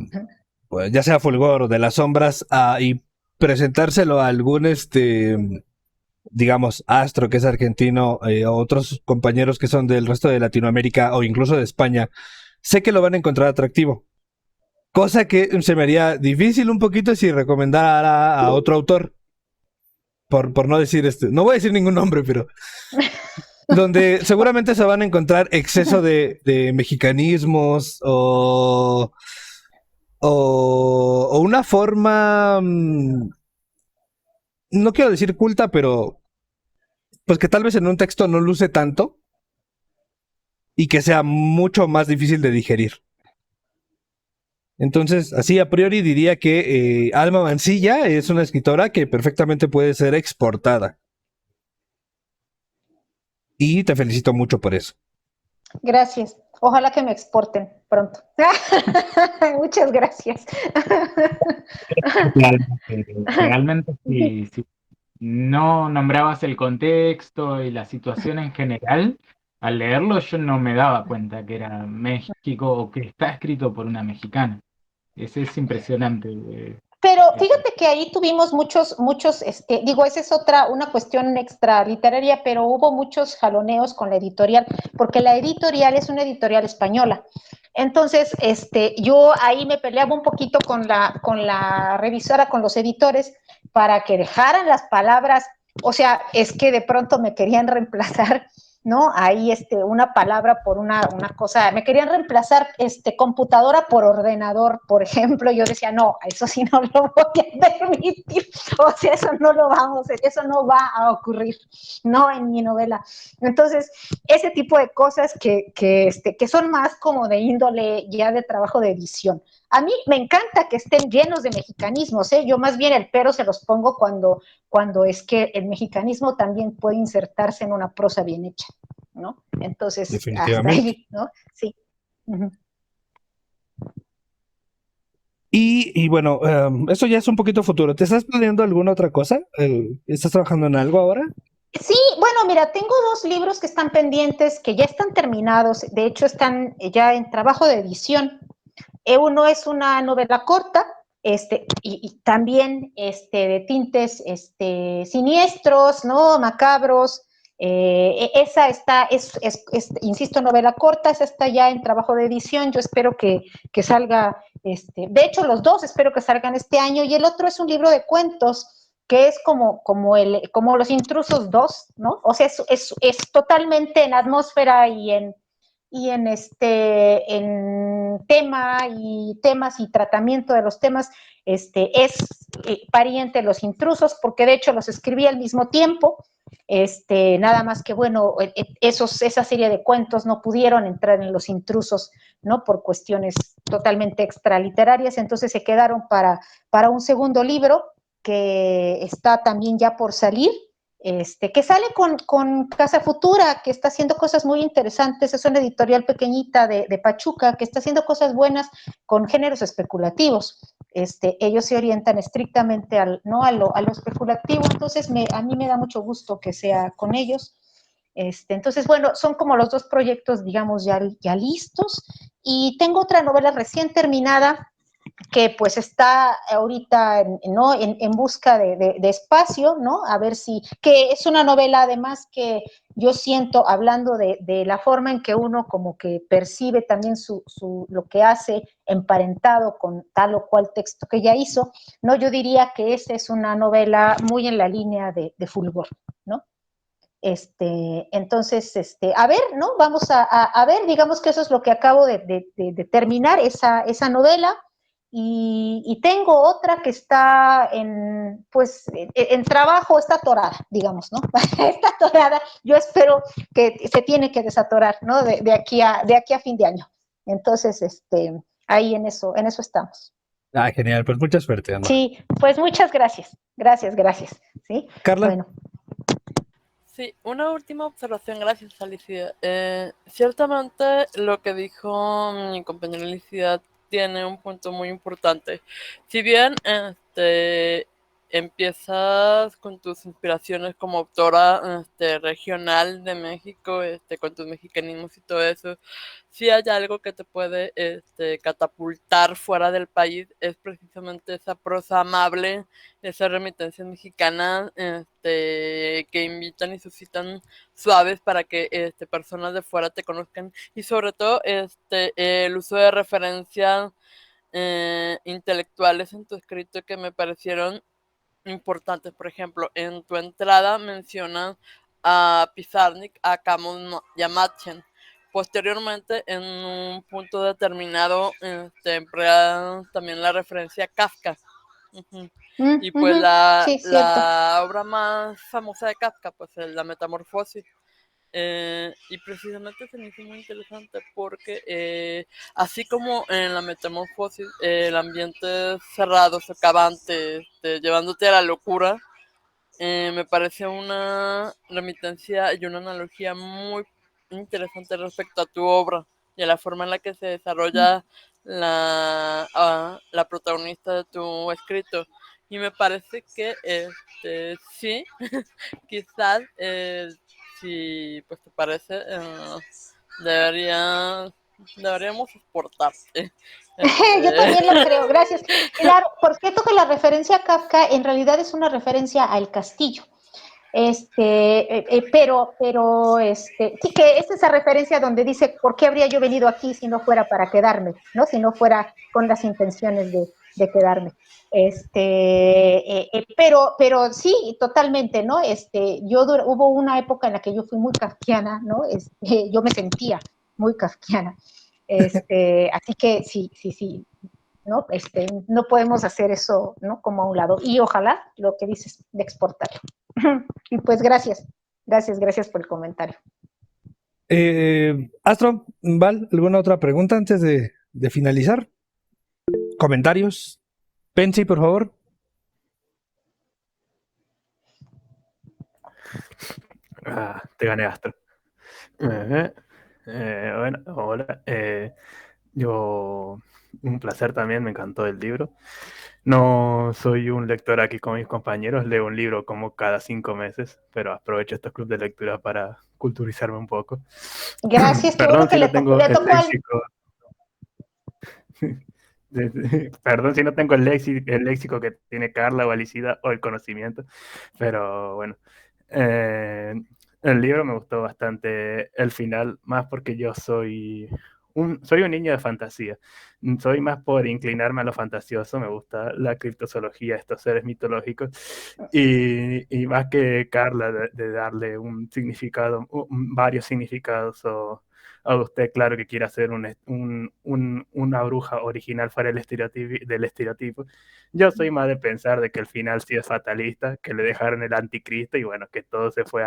pues, ya sea Fulgor o de las sombras, y presentárselo a algún, digamos, astro que es argentino, o otros compañeros que son del resto de Latinoamérica o incluso de España, sé que lo van a encontrar atractivo. Cosa que se me haría difícil un poquito si recomendara a otro autor. Por no decir no voy a decir ningún nombre, pero donde seguramente se van a encontrar exceso de mexicanismos o una forma, no quiero decir culta, pero pues que tal vez en un texto no luce tanto y que sea mucho más difícil de digerir. Entonces, así a priori diría que Alma Mancilla es una escritora que perfectamente puede ser exportada. Y te felicito mucho por eso. Gracias. Ojalá que me exporten pronto. Muchas gracias. Realmente si no nombrabas el contexto y la situación en general, al leerlo yo no me daba cuenta que era México o que está escrito por una mexicana. Ese es impresionante. Pero fíjate que ahí tuvimos muchos, digo, esa es una cuestión extra literaria, pero hubo muchos jaloneos con la editorial, porque la editorial es una editorial española. Entonces, yo ahí me peleaba un poquito con la revisora, con los editores, para que dejaran las palabras, o sea, es que de pronto me querían reemplazar, ¿no? Ahí una palabra por una cosa, me querían reemplazar computadora por ordenador, por ejemplo. Yo decía, no, eso sí no lo voy a permitir, o sea, eso no lo vamos a hacer, eso no va a ocurrir, no en mi novela. Entonces, ese tipo de cosas que son más como de índole ya de trabajo de edición. A mí me encanta que estén llenos de mexicanismos, yo más bien el pero se los pongo cuando es que el mexicanismo también puede insertarse en una prosa bien hecha, ¿no? Entonces, hasta ahí, ¿no? Sí. Uh-huh. Y bueno, eso ya es un poquito futuro. ¿Te estás planeando alguna otra cosa? ¿Estás trabajando en algo ahora? Sí, bueno, mira, tengo 2 libros que están pendientes, que ya están terminados, de hecho están ya en trabajo de edición. Uno es una novela corta, Y también de tintes siniestros, ¿no? Macabros. Esa insisto, novela corta, esa está ya en trabajo de edición. Yo espero que salga, de hecho, los dos espero que salgan este año. Y el otro es un libro de cuentos que es como Los Intrusos 2, ¿no? O sea, es totalmente en atmósfera y en temas y tratamiento de los temas, es pariente de Los Intrusos, porque de hecho los escribí al mismo tiempo, nada más que, bueno, esa serie de cuentos no pudieron entrar en Los Intrusos, ¿no? Por cuestiones totalmente extraliterarias, entonces se quedaron para un segundo libro que está también ya por salir, que sale con Casa Futura, que está haciendo cosas muy interesantes. Es una editorial pequeñita de Pachuca, que está haciendo cosas buenas con géneros especulativos. Ellos se orientan estrictamente ¿no? a lo especulativo, entonces a mí me da mucho gusto que sea con ellos. Entonces, bueno, son como los dos proyectos, digamos, ya listos. Y tengo otra novela recién terminada, que pues está ahorita ¿no? en busca de espacio, ¿no? A ver que es una novela además que yo siento, hablando de la forma en que uno como que percibe también lo que hace emparentado con tal o cual texto que ya hizo, ¿no? Yo diría que esa es una novela muy en la línea de Fulgor, ¿no? Entonces, a ver, ¿no? Vamos a ver, digamos que eso es lo que acabo de terminar, esa novela. Y tengo otra que está pues, en trabajo, está atorada, digamos, ¿no? Está atorada. Yo espero que se tiene que desatorar, ¿no? De aquí a fin de año. Entonces, ahí en eso estamos. Ah, genial, pues mucha suerte, Ana. Sí, pues muchas gracias. Gracias. ¿Sí? Carla. Bueno. Sí, una última observación, gracias Alicia. Ciertamente lo que dijo mi compañera Alicia tiene un punto muy importante. Si bien empiezas con tus inspiraciones como autora regional de México, con tus mexicanismos y todo eso, si hay algo que te puede catapultar fuera del país, es precisamente esa prosa amable, esas remitencias mexicanas que invitan y suscitan suaves para que personas de fuera te conozcan, y sobre todo el uso de referencias intelectuales en tu escrito que me parecieron importantes. Por ejemplo, en tu entrada mencionas a Pizarnik, a Camus y a Machen. Posteriormente, en un punto determinado, emplea también la referencia a Kafka. Y pues Sí, la obra más famosa de Kafka, pues es La Metamorfosis. Y precisamente se me hizo muy interesante porque así como en La Metamorfosis el ambiente cerrado, socavante, llevándote a la locura, me parece una remitencia y una analogía muy interesante respecto a tu obra y a la forma en la que se desarrolla la protagonista de tu escrito. Y me parece que sí, quizás, si pues te parece, deberíamos exportarte. Yo también lo creo, gracias. Claro, por cierto que la referencia a Kafka en realidad es una referencia al castillo. Pero sí que es esa referencia donde dice, ¿por qué habría yo venido aquí si no fuera para quedarme? ¿No? Si no fuera con las intenciones de quedarme. Pero sí, totalmente, ¿no? Hubo una época en la que yo fui muy kafkiana, ¿no? Yo me sentía muy kafkiana. Así que sí, ¿no? No podemos hacer eso, ¿no? Como a un lado. Y ojalá lo que dices de exportarlo. Y pues gracias por el comentario. Astro, Val, ¿alguna otra pregunta antes de finalizar? ¿Comentarios? Pensi, por favor. Te gané, Astro. Bueno, hola. Yo, un placer también, me encantó el libro. No soy un lector aquí con mis compañeros, leo un libro como cada 5 meses, pero aprovecho estos clubes de lectura para culturizarme un poco. Gracias, qué Perdón bueno que si le no tengo tocó el léxico. Perdón si no tengo el léxico que tiene Carla o Alicida o el conocimiento, pero bueno. El libro me gustó bastante el final, más porque yo soy un niño de fantasía. Soy más por inclinarme a lo fantasioso, me gusta la criptozoología, estos seres mitológicos, y más que Carla de darle un significado, varios significados a usted, claro, que quiere hacer una bruja original fuera del estereotipo. Yo soy más de pensar de que el final sí es fatalista, que le dejaron el anticristo y bueno, que todo se fue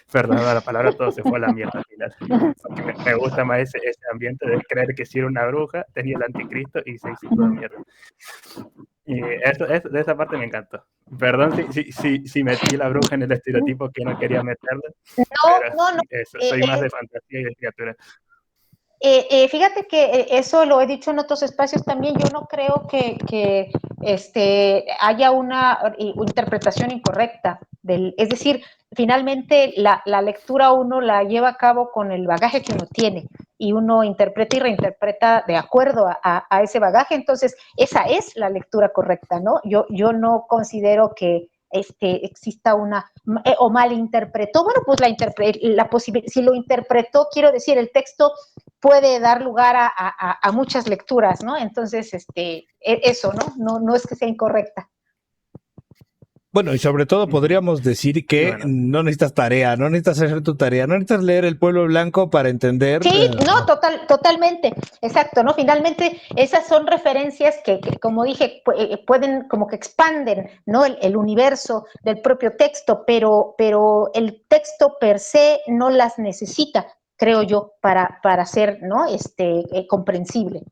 perdón la palabra, todo se fue a la mierda al final. Porque me gusta más ese ambiente de creer que si era una bruja, tenía el anticristo y se hizo toda mierda. Y de esa parte me encantó. Perdón si metí la bruja en el estereotipo que no quería meterla, pero No. eso, soy más de fantasía y de criatura. Fíjate que eso lo he dicho en otros espacios también. Yo no creo que haya una interpretación incorrecta. Es decir, finalmente la lectura uno la lleva a cabo con el bagaje que uno tiene y uno interpreta y reinterpreta de acuerdo a ese bagaje. Entonces, esa es la lectura correcta, ¿no? Yo no considero que exista una, o malinterpretó. Bueno, pues si lo interpretó, quiero decir, el texto puede dar lugar a muchas lecturas, ¿no? Entonces, eso, ¿no? No es que sea incorrecta. Bueno, y sobre todo podríamos decir que Bueno. no necesitas tarea, no necesitas hacer tu tarea, no necesitas leer El Pueblo Blanco para entender. Sí, no, totalmente, exacto, ¿no? Finalmente, esas son referencias que como dije, pueden, como que expanden, ¿no? El universo del propio texto, pero el texto per se no las necesita, creo yo, para ser, ¿no? Comprensible.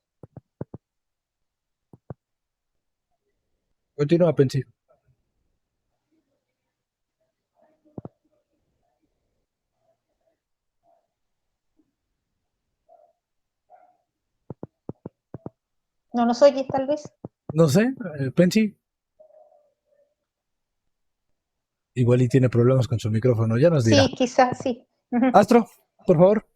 Continúa, Pensi. ¿No nos oye, tal vez? No sé, Pensi. Igual y tiene problemas con su micrófono, ya nos dirá. Sí, quizás, sí. Astro, por favor.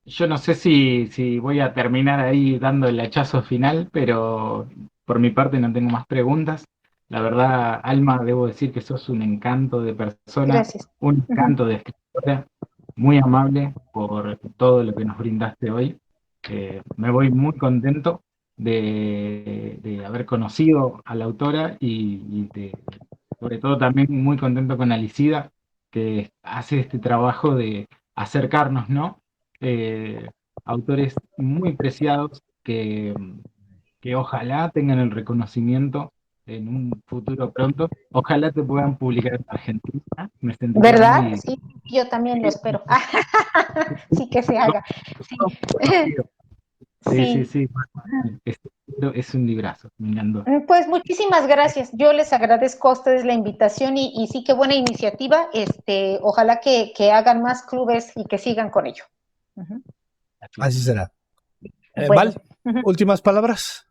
Yo no sé si voy a terminar ahí dando el hachazo final, pero por mi parte no tengo más preguntas. La verdad, Alma, debo decir que sos un encanto de persona, Gracias. un encanto de escritora, muy amable por todo lo que nos brindaste hoy. Me voy muy contento de haber conocido a la autora y sobre todo también muy contento con Alicida, que hace este trabajo de acercarnos, ¿no? Autores muy preciados que ojalá tengan el reconocimiento en un futuro pronto. Ojalá te puedan publicar en Argentina. Me sentiría ¿Verdad? muy... Sí, yo también lo espero. Sí, que se haga. Sí. Sí. Sí. Es un librazo, me encantó. Pues muchísimas gracias. Yo les agradezco a ustedes la invitación y sí, qué buena iniciativa. Ojalá que hagan más clubes y que sigan con ello. Así será. Bueno. Val, últimas palabras.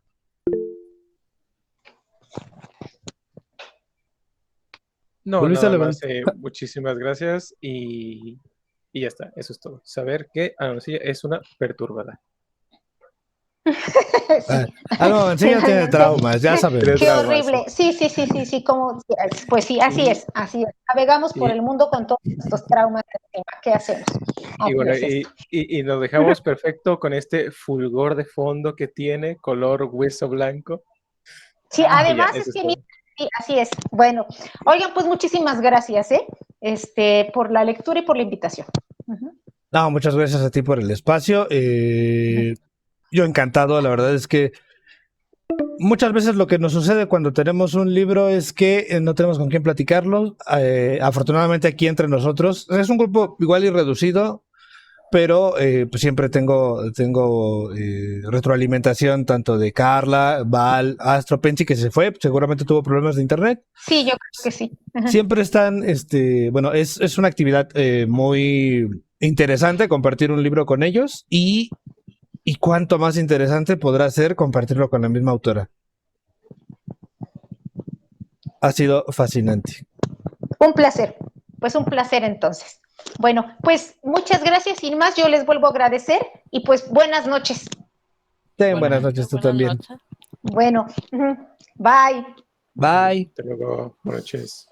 No, nada más, muchísimas gracias y ya está, eso es todo. Saber que Anastasia es una perturbada. Sí. No, Anastasia tiene traumas, ya sabemos. Qué horrible. Sí, pues sí, así es. Navegamos por el mundo con todos estos traumas encima. ¿Qué hacemos? Y bueno, y nos dejamos perfecto con este fulgor de fondo que tiene, color hueso blanco. Sí, además es que sí, así es. Bueno, oigan, pues muchísimas gracias, por la lectura y por la invitación. No, muchas gracias a ti por el espacio. Yo encantado, la verdad es que muchas veces lo que nos sucede cuando tenemos un libro es que no tenemos con quién platicarlo. Afortunadamente aquí entre nosotros es un grupo igual y reducido, pero pues siempre tengo retroalimentación tanto de Carla, Val, Astro, Pensi, que se fue, seguramente tuvo problemas de internet. Sí, yo creo que sí. Siempre están, bueno, es una actividad muy interesante compartir un libro con ellos y cuánto más interesante podrá ser compartirlo con la misma autora. Ha sido fascinante. Un placer, pues un placer entonces. Bueno, pues muchas gracias. Sin más, yo les vuelvo a agradecer y pues buenas noches. Ten buenas noches tú buenas también. noches. Bueno, bye. Bye. Hasta luego. Buenas noches.